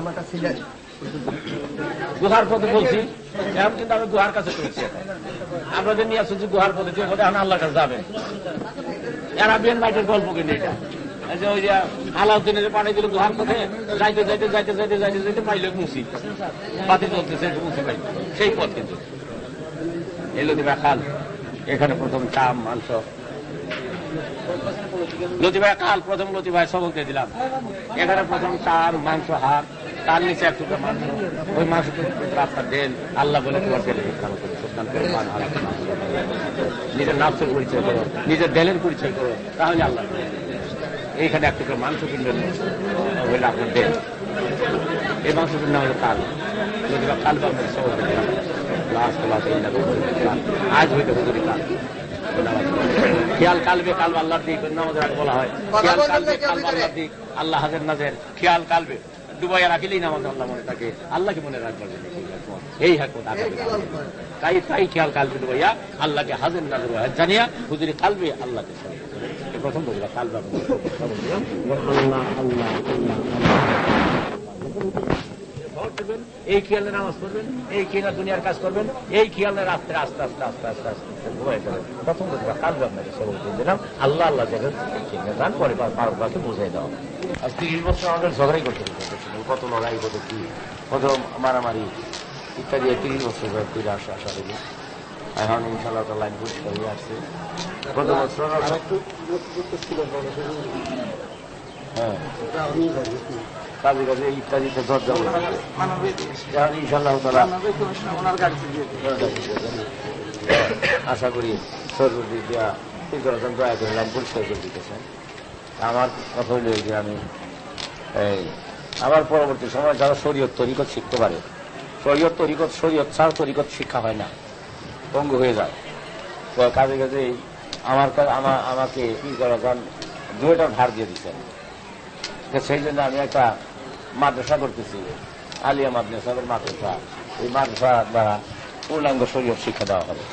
গুহার পথে বলছি, এখন কিন্তু আমি গুহার কাছে করেছি। আপনাদের নিয়ে আসছি গুহার পথে, যে পথে এখন আল্লাহর কাছে যাবেন। অ্যারাবিয়ান নাইটের গল্প কিন্তু এটা, ওই যে আলাউদ্দিনের পানি দিল গুহার পথে, যাইতে যাইতে যাইতে যাইতে যাইতে যাইতে পাইলে মুসি বাতি চলতেছে, মুসি পাইল, সেই পথ কিন্তু এলো দিবা খাল। এখানে প্রথম চাম মাংস, লতিভাই কাল প্রথম লতিভাই সবক দিয়ে দিলাম। এখানে প্রথম চাল মাংস হাত, তার নিচে এক টুকরা মাংস, ওই মাংস আপনার দেন। আল্লাহ বলে তোমার দেলে নিজের নাফসের পরিচয় করো, নিজের দেলের পরিচয় করো, তাহলে আল্লাহ। এইখানে এক টুকরা মাংস কিনবেন, বলে আপনার দেন। এই মাংসটির নাম হলো কাল। লতিভা কাল বা সবক দিয়ে দিলাম। আজ হইতে হুজুরি কাল, খেয়াল কালবে কালব আল্লাহর দিক, নামাজের আগে বলা হয় খেয়াল কালবে কালব আল্লাহর দিক, আল্লাহ হাজের নাজের খেয়াল কালবে ডুবাইয়া রাখিলেই নামাজ আল্লাহ মনে থাকে, আল্লাহকে মনে রাখবেন। এই তাই খেয়াল কালবে ডুবাইয়া আল্লাহকে হাজের নাজের জানিয়া হুজুরি কালবে আল্লাহকে প্রথম বলিবা কালবে এই খেয়ালে নামাজ পড়বেন, এই খেয়ালে দুনিয়ার কাজ করবেন, এই খেয়ালে রাস্তে আস্তে আস্তে আস্তে আস্তে আস্তে ঘুমাই যাবেন। প্রথম কথা কালবে আপনাকে সবক দিয়ে দিলাম, আল্লাহ আল্লাহ জায়গায় যান, পরে পারবাকে বুঝাই দেওয়া। আজ 30 বছর আমাদের ঝগড়াই করতে, কত লড়াই, কত কি, কত মারামারি ইত্যাদি 30 বছর ফিরে আশা করি। এখন ইনশাআল্লাহ লাইন পরিষ্কার হয়ে আসছে। কত বছর হ্যাঁ কাজে কাজে ইত্যাদিতে দরজা ইনশাআল্লাহ তাআলা আশা করি সর্বদিক দিয়া ঠিক করেছেন, দয়া করে লাইন পরিষ্কার করে দিতেছেন। আমার কথা হইল যে আমি আমার পরবর্তী সময় যারা শরীয়ত তরিকত শিখতে পারে, শরীয়ত তরিকত শরীয়ত ছাড়া তরিকত শিক্ষা হয় না, পঙ্গু হয়ে যায়। কাজে কাজে আমাকে কি করেছেন, 2টা ভার দিয়ে দিচ্ছেন। সেই জন্য আমি একটা মাদ্রাসা করতেছি, আলিয়া মাদ্রাসার মাদ্রাসা। এই মাদ্রাসা দ্বারা পূর্ণাঙ্গ শরীয়ত শিক্ষা দেওয়া হবে,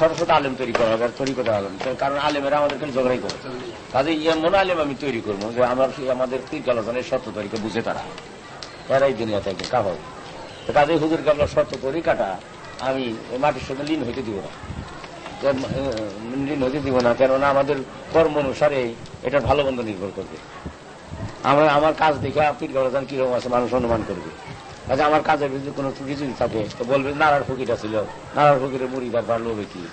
সরস্বত আলেম তৈরি করা হবে, তৈরি করা হবে। কারণ আলেমেরা আমাদেরকে ঝগড়াই করে, কাজে এমন আলেম আমি তৈরি করবো যে আমাদের পীর কালাজানের সত্য তরিকা বুঝে তারাই দুনিয়া থাকবে কাভাবে। কাজে হুজুর কাবলার সত্য তরিকাটা আমি মাটির সঙ্গে লীন হইতে দিব না। নদী দিব না, কেননা আমাদের কর্ম অনুসারে এটার ভালো মন্দ নির্ভর করবে। আমার কাজ দেখে পীর গড়াজান কিরকম আছে মানুষ অনুমান করবে। আচ্ছা, আমার কাজের যদি কোনো ত্রুটি যদি থাকে তো বলবে নারার ফকিরটা ছিল, নারার ফকিরের মুড়িদার পারলো কি।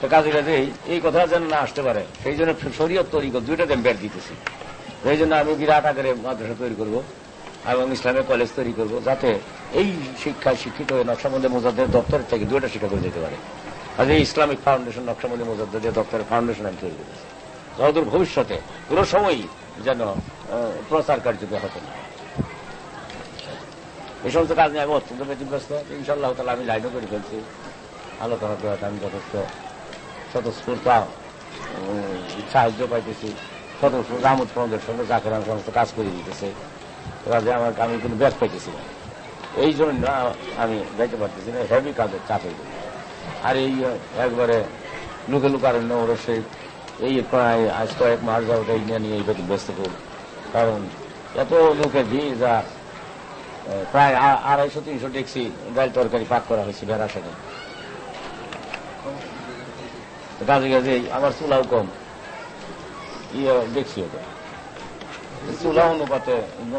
তো কাজে কাজে এই কথা যেন না আসতে পারে, সেই জন্য শরীয়ত তরিকত দুইটাতে আমি ব্যাট দিতেছি। এই জন্য আমি বিরাট আকারে মাদ্রাসা তৈরি করবো এবং ইসলামের কলেজ তৈরি করবো, যাতে এই শিক্ষায় শিক্ষিত হয়ে নকশাবন্দি মুজাদ্দের দপ্তরের থেকে দুইটা শিক্ষা করে যেতে পারে। আর এই ইসলামিক ফাউন্ডেশন নকশাবন্দি মুজাদ্দের দপ্তরের ফাউন্ডেশন আমি তৈরি করেছি, যতদূর ভবিষ্যতে কোনো সময়ই যেন প্রচার কার্য ব্যাহত না। এই সমস্ত কাজ নিয়ে আমি অত্যন্ত ব্যতিব্যস্ত। ইনশাআল্লাহ তাআলা আমি লাইনও করে ফেলছি। আলোচনা দেওয়াতে আমি যথেষ্ট স্বতঃস্ফূর্ত সাহায্য পাইতেছি। স্বতঃস্ফূর্ত আমোদ প্রমোদের সঙ্গে যাকে আমি সমস্ত কাজ করে দিতেছে, কাজে আমি কোনো ব্যাগ পাইতেছি না। এই জন্য আমি যাইতে পারতেছি না, হেভি কাজের চাপে। আর এই একবারে লুকে লুকারণ্য ওর সেই এই প্রায় আজ কয়েক মাস যাওয়াটা এই নিয়ে এই ব্যস্ত করব। কারণ এত লোকের ভিড়, যা প্রায় 250-300 ডেক্সি ডাল তরকারি পাক করা হয়েছে বেড়ার সাথে। কাজে কাজে আমার চুলাও কম, ডেক্সি হবে চুলা অনুপাতে,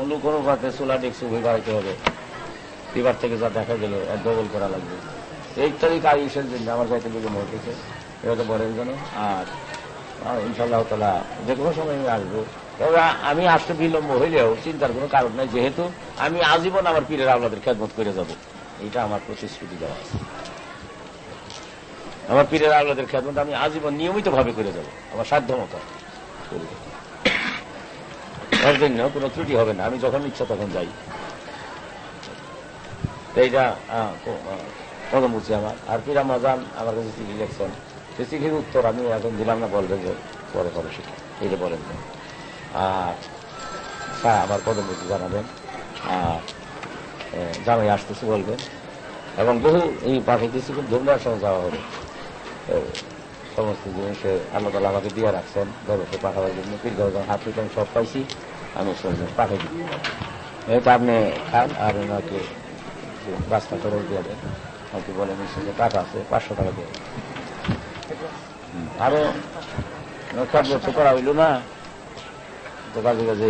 লোক অনুপাতে চুলা ডেক্সি হয়ে বাড়াইতে হবে। এবার থেকে যা দেখা গেল ডবল করা লাগবে। এই তারিখ আয়ুষের জন্য আমার যাইতে বিলম্ব হতেছে, এটা বলেন যেন। আর ইনশাআল্লাহ তাআলা যে কোনো সময় আমি আসবো। তবে আমি আসতে বিলম্ব হইলেও চিন্তার কোনো কারণ নাই, যেহেতু আমি আজীবন আমার পীরের আওলাদের খেদমত করে যাব, এটা আমার প্রতিশ্রুতি দেওয়া আছে। আমার পীরের আওলাদের খেদমত আমি আজীবন নিয়মিত ভাবে করে যাব, আমার সাধ্য মতো। এর জন্য কোনো ত্রুটি হবে না, আমি যখন ইচ্ছা তখন যাই। এইটা প্রথম বুঝছি আমার। আর পীর আমাজান আমার কাছে চিঠি লিখছেন, সেই চিঠির উত্তর আমি এখন দিলাম না, বলবেন যে পরে পরে শিখি, এইটা বলেন। আর আমার কদম বুঝি জানাবেন, আর জামাই আসতেছি বলবেন। এবং বহু এই পাঠাইতেছি, খুব ধুমধার সঙ্গে যাওয়া হবে। সমস্ত জিনিসে আল্লাহ তাআলা আমাকে দিয়ে রাখছেন ব্যবসা পাঠাবার জন্য। পীর গড়াজান হাত থেকে আমি সব পাইছি, আমি পাঠাই দিই। এটা আপনি খান আর ওনাকে রাস্তা করে দিয়ে দেন। হয়তো বলেন সঙ্গে টাকা আছে, 500 টাকা দিয়ে। আরো কাজ করা হইল না তো, কাজে কাজে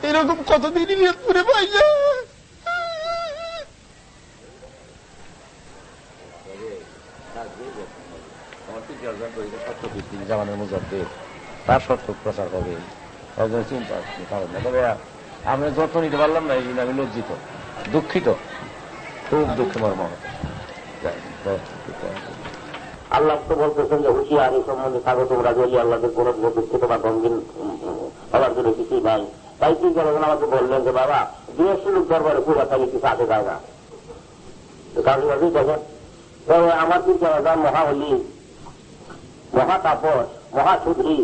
এরকম কতদিন করে পাইলে জামানের মুজাদ্দিদ তার সত্য প্রচার হবে, চিন্তা কারণ না। তবে আমি যত্ন নিতে পারলাম না, এই জন্য আমি লজ্জিত, দুঃখিত, খুব দুঃখ মর্ম। আল্লাহ তো বলতেছেন যে হুশিয়ার এই সম্বন্ধে থাকো তোমরা, যদি আল্লাহদের কোনো দুঃখিত বা গম্ভীর হওয়ার জন্য কিছুই নাই। তাই কি করেন আমাকে বললেন যে বাবা 200 লোক দরবারে পুরা থাকি কিছু আসে যায় না। কাজে কাজেই দেখেন, তবে আমার কি মহাহলি, মহাতাপস, মহাসুধী,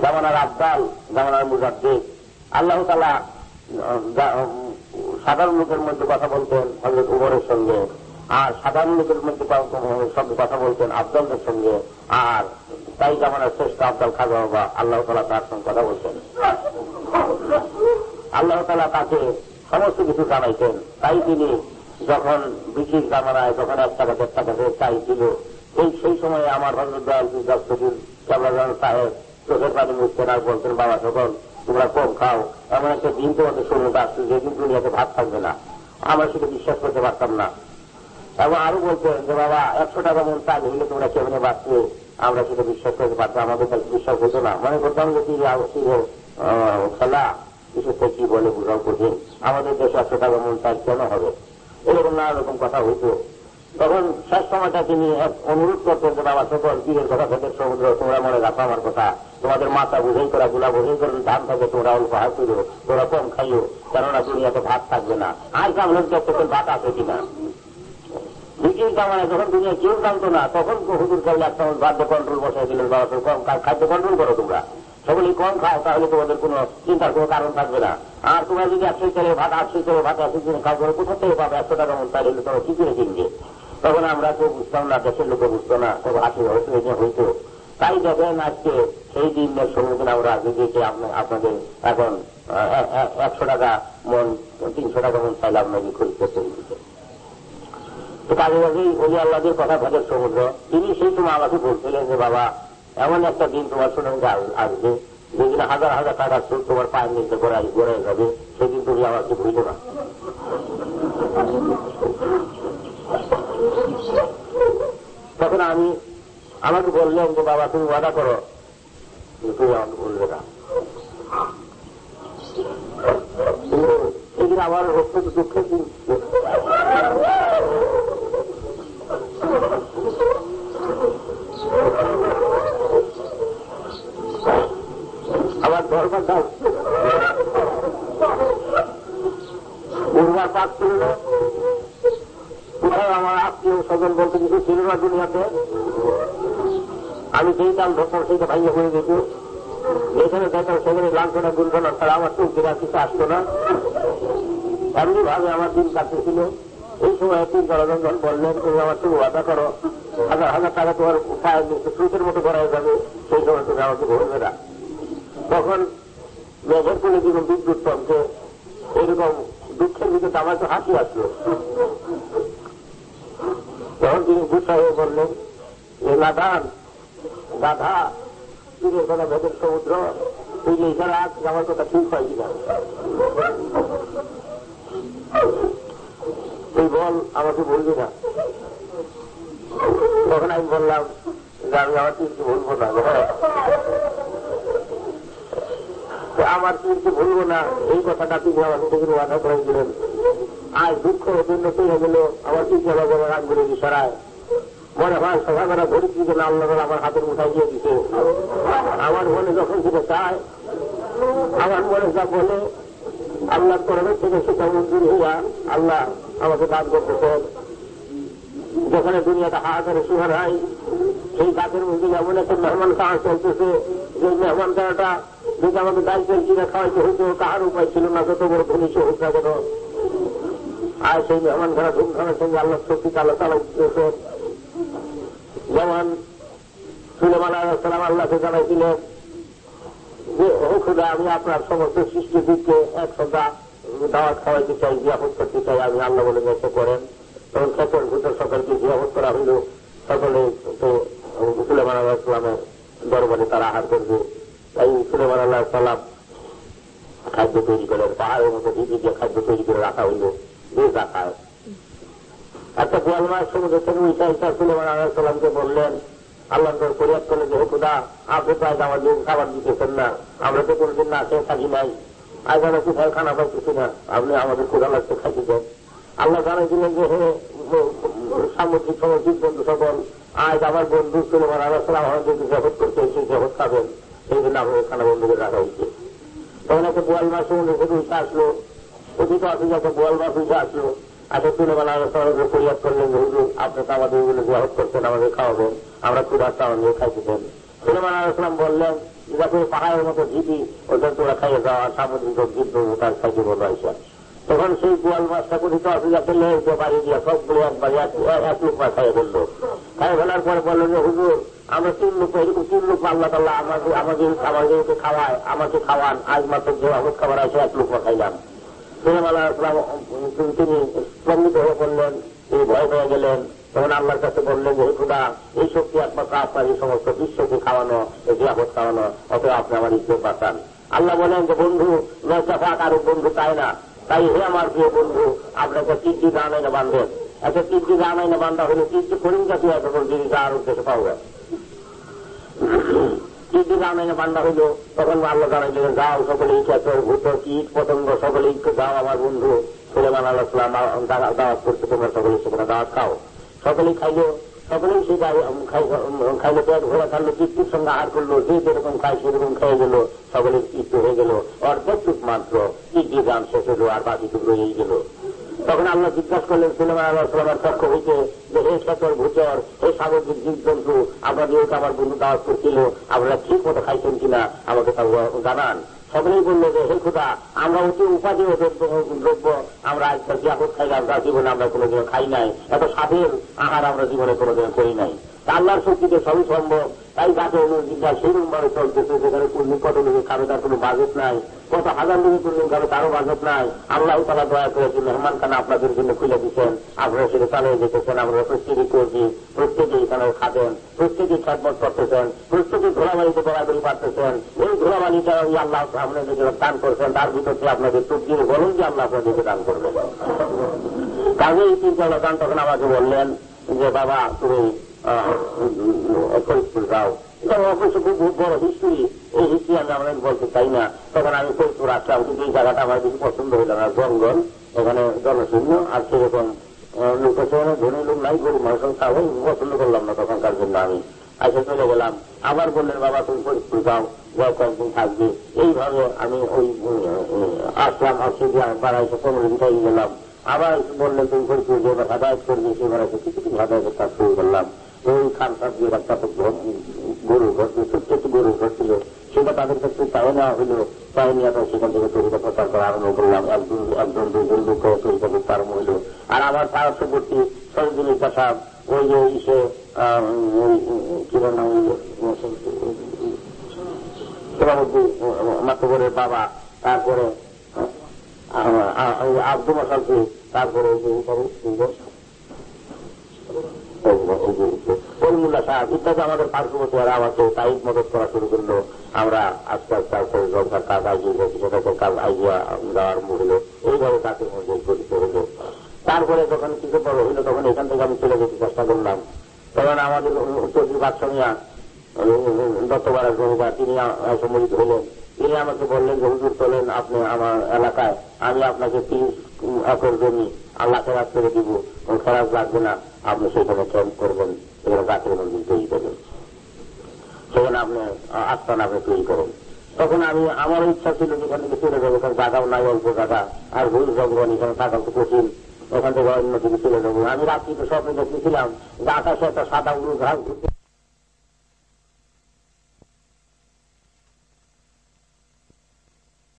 জামানার আব্দাল, জামানার মুজাদ্দিদ। আল্লাহ তাআলা সাধারণ লোকের মধ্যে কথা বলতেন হযরত উমরের সঙ্গে, আর সাধারণ লোকের মধ্যে সঙ্গে কথা বলতেন আব্দালদের সঙ্গে। আর তাই জামানার শ্রেষ্ঠ আব্দাল খাজা বাবা, আল্লাহ তাআলা তার সঙ্গে কথা বলতেন। আল্লাহ তাআলা তাকে সমস্ত কিছু জানাইতেন। তাই তিনি যখন ব্রিটিশ জামানায় যখন 1 টাকা 1.5 টাকা চাই ছিল, সেই সময়ে আমার হযরত দয়ালপুর দস্তগীর কেবলাজান সাহেব চোখের পানি মুছতেন আর বলতেন, বাবা সকল তোমরা কম খাও, এমন একটা দিন তোমাদের শরীরে আসছে যেদিন দুনিয়াতে ভাত থাকবে না। আমরা সেটা বিশ্বাস করতে পারতাম না। এবং আরো বলতেন যে বাবা 100 টাকা মন চাল হইলে তোমরা কেমনে বাঁচবে, আমরা সেটা বিশ্বাস করতে পারতাম, আমাদের কাছে বিশ্বাস হতো না। মনে করতাম যে খেলা বিশেষ কি বলে বুঝাও কঠিন, আমাদের দেশে 100 টাকা মন চাল কেন হবে, এরকম নানা রকম কথা হইতো। তখন শেষ সময়টা তিনি অনুরোধ করতেন যে বাবা সকল পীরের কথা থেকে সমুদ্র তোমরা মনে রাখো আমার কথা, তোমাদের মাথা বুঝেই করা গুলা বুঝেই করেন, ধান থাকে তোমরা অল্প হাত তুলো, তোমরা কম খাইও, কেননা দুনিয়াতে ভাত থাকবে না। আর কামলেন তখন ভাত আছে কিনা। ব্রিটিশ জামানায় যখন দুনিয়া কেউ জানতো না, তখন হুজুর চাইলে একটা বাদ্য কন্ট্রোল বসাই দিলেন, বাবা কম খাদ্য কন্ট্রোল করো তোমরা, সকলেই কম খাও, তাহলে তোমাদের কোনো চিন্তার কোনো কারণ থাকবে না। আর তোমরা যদি 100 চালে ভাত 800 চালে ভাত 80 দিন খাও, করে কোথা থেকে পাবে 100 টাকা মন চাইলে তোমরা কি করে কিনবে। তখন আমরা কেউ বুঝতাম না, দেশের লোকে বুঝতো না, তবে হাসি হয়তো হইতো। তাই দেখেন আজকে সেই দিনের সম্মুখীন আমরা নিজেকে আপনাদের এখন 100 টাকা মন 300 টাকা মন চাইলে আপনাকে খরিদ করতে দিতে। তো কাজে কাজেই ওলি আল্লাহদের কথা ভেদের সমুদ্র তিনি সেই সময় আমাকে বলছিলেন যে বাবা এমন একটা দিন তোমার সঙ্গে আসবে যেদিন হাজার হাজার টাকা সুদ তোমার পায়ের নিচে গড়াই যাবে সেদিন তুমি আমাকে ভুলবে না। তখন আমাকে বললেন যে বাবা তুমি ওয়াদা করো তুমি আমাকে ভুলবে না। কিন্তু সেদিন আমার অত্যন্ত দুঃখের দিন। আমার দরকারটা উর্বার পাক ছিল না, কোথাও আমার আত্মীয় স্বজন বলতে কিছু ছিল না দুনিয়াতে। আমি যেই কাল ধরতাম সেইটা ভাইয়া করে দিত, যেখানে দেখতাম সেখানে লাঞ্ছনা দুর্ঘটনা ছাড়া আমার চোখ দেওয়া কিছু আসতো না। এমনি ভাবে আমার দিন কাটতেছিল। এই সময় 3 জন বললেন তুমি আমার তুমি ওয়াদা করো হাজার হাজার টাকা তোমার পায়ের নিচে স্রোতের মতো করা যাবে, সেই সময় তুমি আমাকে ভুলবে না। তখন মেঘের কোলে জীবন বিদ্যুৎ চমকে এরকম দুঃখের ভিতরে আমার তো হাসি আসলো। তখন তিনি গুসা হয়ে বললেন যে নাদান গাধা তীরের কথা ভেদের সমুদ্র তুই এছাড়া আমার কথা ঠিক হয় কিনা তুই বল আমাকে বলবি না। তখন আমি বললাম যে আমি আমার তীরকে ভুলবো না, আমার তীরকে ভুলবো না এই কথাটা তিনি আমাকে থেকে ওয়াদা করে দিলেন। আজ দুঃখ জন্য হয়ে গেল আমার তীরকে আমার রাগ করে সরায় মনে হয় সকালবেলা ঘড়ির দিকে না আল্লাহ আমার হাতের মুঠায় দিয়ে দিতে। আমার মনে যখন সেটা চায় আমার মনে যা বলে আল্লাহ তরফের থেকে সেটা মঞ্জুর হইয়া আল্লাহ আমাকে দান করতেছেন। যেখানে দুনিয়াটা হাহাকারে সুহার হয় সেই গাছের মধ্যে এমন একটা মেহমান খাওয়া চলতেছে যে মেহমান খাওয়াটা যদি আমাদের দায়িত্বের কিনে খাওয়াইতে হইতো কাহার উপায় ছিল না, যত বড় ধনীষ হোক না কেন। আর সেই মেহমান খাওয়া ধুমধামের সঙ্গে আল্লাহ শক্তি তালা চালাইতেছে। যেমন সুলেমান আলাইহিস সালাম আল্লাহকে জানাইছিলেন যে ও খোদা আমি আপনার সমস্ত সৃষ্টিজীবকে একসঙ্গে দাওয়াত খাওয়াইতে চাই, জিয়াফত করতে চাই, আমি আল্লাহ বলে গেছে করেন। তখন খেতের ভূতের সকলকে জিয়াফত করা হইল। সকলে তো সুলেমান আলাইহিস সালামের দরবারে তারা আহার করবে। তাই সুলেমান আলাইহিস সালাম খাদ্য তৈরি করেন, পাহাড়ের মতো ভিজে গিয়ে খাদ্য তৈরি করে রাখা হইল, যে যা খায়। একটা গোয়াল মাছ সমুদ্র থেকে উঠে সুলেমান আলাইহিস সালামকে বললেন আল্লাহ তোর ফরিয়াদ করলে যে খোদা আপনি তো আজ আমাদের খাবার দিতেছেন না, আমরা তো কোনদিন না খেয়ে থাকি নাই, আজ আমরা কোথায় খানা পাইতেছি না, আপনি আমাদের ক্ষুধা লাগতে খাইতে দেন। আল্লাহ জানাই দিলেন যে হে সামুদ্রিক সামুদ্রিক বন্ধু সকল আজ আমার বন্ধু সুলেমান আলাইহিস সালাম আমাদেরকে জগৎ করতে সেই জগৎ খাবেন, সেই জন্য আমাদের খানা বন্ধুকে রাখা হয়েছে। তখন একটা বোয়াল মাছ সমুদ্র থেকে উঠে আসলো, অতীত আসলে একটা বোয়াল মাছ উঠে আসলো। আচ্ছা সুলেমান আলাইহিস সালামকে ফরিয়াদ করলেন যে হুজুর আপনি তো আমাদের এগুলো জগৎ করতেন, আমাদের খাওয়াবেন, আমরা ক্ষুধার্ত আমাদের খাইতে দেন। সুলেমান আলাইহিস সালাম বললেন যাতে পাহাড়ের মতো ঝিপি ওদের তোরা খাইয়ে যাওয়া সামুদ্রিক জীব তার খাইতে বলবো আইসা। তখন সেই গোয়াল মাছটা কথিত অসুবিধাকে লেগে বাড়ি দিয়া সবগুলো একবার এক লোক মাছ খাইয়ে ফেললো। খাইয়ে ফেলার পরে বললো যে হুজুর আমরা 3 লোক এরকম 3 লোক আল্লাহ তাআলা আমাদেরকে খাওয়ায়, আমাকে খাওয়ান, আজ মাত্র যে অবস্থা খাবার আছে 1 লোক খাইলাম। সুলেমান আলাইহিস সালাম তিনি স্তম্ভিত হয়ে পড়লেন, তিনি ভয় পেয়ে গেলেন। তখন আল্লাহর কাছে বললেন যে খোদা এই শক্তি একমাত্র আপনার এই সমস্ত বিশ্বকে খাওয়ানো, এই জিয়াফত খাওয়ানো, অতএব আপনি আমার ইজ্জত বাঁচান। আল্লাহ বলেন যে বন্ধু নয়টাফাক আরো বন্ধু চায় না, তাই হে আমার প্রিয় বন্ধু আপনাকে 3টি গান এনে বান্ধবেন। একটা 3টি গান এনে বান্ধা হলে 3টি করিম জাতীয় তখন যিনি যার উদ্দেশ্যে পাওয়া 3টি গান এনে বান্ধা হইল। তখন আল্লাহ জানাই দিলেন যাও সকলে ইচ্ছা ভূত কীট পতঙ্গ সকলে যাও আমার বন্ধু সুলেমান আলাইহিস সালাম দাওয়াত করতে তোমরা সকলে সেখানে দাওয়াত খাও। সকলেই খাইলো, সকলেই সেই খাইলো, পেট ভরে খাইলো, তৃপ্তির সঙ্গে আহার করলো, যে যেরকম খায় সেরকম খেয়ে গেল, সকলের তৃপ্তি হয়ে গেল। অর্ধেক মাত্র 3টি গান শেষ হলো, আর বাকিটুকু রয়েই গেল। তখন আল্লাহ জিজ্ঞাসা করলেন সুলেমান আলাইহিস সালামের পক্ষ হইতে যে হে খেতর ভূচর, হে সামুদ্রিক জীবজন্তু, আপনাদেরকে আমার বন্ধু দাওয়াত করছিল, আপনারা ঠিক মতো খাইছেন কিনা আমাকে তা জানান। সকলেই বললো যে হে খোদা আমরা অতি উপাদেয় দ্রব্য আমরা আজকাল জিয়াফত খাইলাম, তার জীবনে আমরা কোনোদিনও খাই নাই, এত স্বাদের আহার আমরা জীবনে কোনোদিন করি নাই। আল্লাহর শক্তিতে সবই সম্ভব। তাই গাছে মসজিদটা সেইরকম ভাবে চলতেছে, যেখানে কুর্মি কত লোকে খাবে তার কোনো বাজেট নাই, কত হাজার লোকে কুর্মি খাবে তারও বাজেট নাই। আল্লাহ তাআলা দয়া করেছে, মেহমান খানা আপনাদের জন্য খুলে দিচ্ছেন, আপনারা সেটা চালিয়ে যেতেছেন। আমরা প্রত্যেকেই করছি, প্রত্যেকেই এখানে খাবেন, প্রত্যেকেই খেদমত করতেছেন, প্রত্যেকেই ঘোরাবাড়িতে ঘোরাঘুরি পারতেছেন। এই ঘোরাবাড়িটা ওই আল্লাহ আপনাদেরকে দান করছেন, তার ভিতরে আপনাদের তকদির বলুন যে আল্লাহ আপনাদেরকে দান করবেন। কাজে এই চিন্তা দান তখন আমাকে বললেন যে বাবা তুমি ফরিদপুর যাও। এটা অবশ্য খুব বড় হিস্ট্রি, এই হিস্ট্রি আমি বলতে চাই না। তখন আমি ফরিদপুর আসলাম, কিন্তু এই জায়গাটা আমার বেশি পছন্দ হইল না, জঙ্গল, এখানে জনশূন্য, আর সেরকম লোক আছে, ধনী লোক নাই, গরিব মানুষ তাও পছন্দ করলাম না তখনকার জন্য। আমি এসে চলে গেলাম। আবার বললেন বাবা তুমি ফরিদপুর যাও, যাও কয়েকদিন থাকবে। এইভাবে আমি ওই আসলাম, আসে দিয়ে পাড়ায় 15 দিন থেকে গেলাম। আবার বললেন তুমি ফরিদপুর যে হাদায়ত করবে, সেবার এসে কিছু হাদায়তের কাজ শুরু করলাম। ওই খান সাহেব দিয়ে একটা গরুর ঘর, ছোট্ট একটু গরুর ঘর ছিল, সেটা তাদের কাছে চাই নেওয়া হইল। চাই নিয়ে সেখান থেকে তরিকা প্রচার করা আরম্ভ করলাম। একজন দুজন লোক তরিকা করতে আরম্ভ হইল। আর আমার পার্শ্ববর্তী সরজুল সাহেব ওই যে ইসে কি নাম মাতবরের বাবা, তারপরে আব্দুল মশালকে, তারপরে করিমুল্লাহ সাহেব ইত্যাদি আমাদের পার্শ্ববর্তী আমাকে তাই মদত করা শুরু করলো। আমরা আস্তে আস্তে আস্তে সংসার কাজ আগিয়ে গেছি, সেটাকে কাজ আগিয়ে দেওয়া আরম্ভ হলো। এইভাবে কাজের মধ্যে গঠিত হলো। তারপরে যখন কিছু বড় হইল, তখন এখান থেকে আমি চলে যেতে চেষ্টা করলাম। তখন আমাদের চৌধুরী বাদশাহ দত্তবাড়ার জমিদার, তিনি সম্মিলিত হলেন। তিনি আমাকে বললেন যে হুজুর চলেন আপনি আমার এলাকায়, আমি আপনাকে 30 একর জমি আল্লাহ খেরাজ করে দিব, খেরাজ লাগবে না, আপনি সেখানে ক্যাম্প করবেন, সেখানে গাছের মন্দির তৈরি করবেন, সেখানে আপনি আস্থান আপনি তৈরি করেন। তখন আমি আমার ইচ্ছা ছিল যেখান থেকে চলে যাবো, কারণ জায়গাও নাই, অল্প জায়গা, আর ভুল জঙ্গল, এখানে থাকা তো কঠিন, এখান থেকে অন্য দিকে চলে যাবো। আমি রাত্রিতে স্বপ্নে দেখেছিলাম যে আকাশে একটা সাদা উড়ো ঘাস ঘুরতে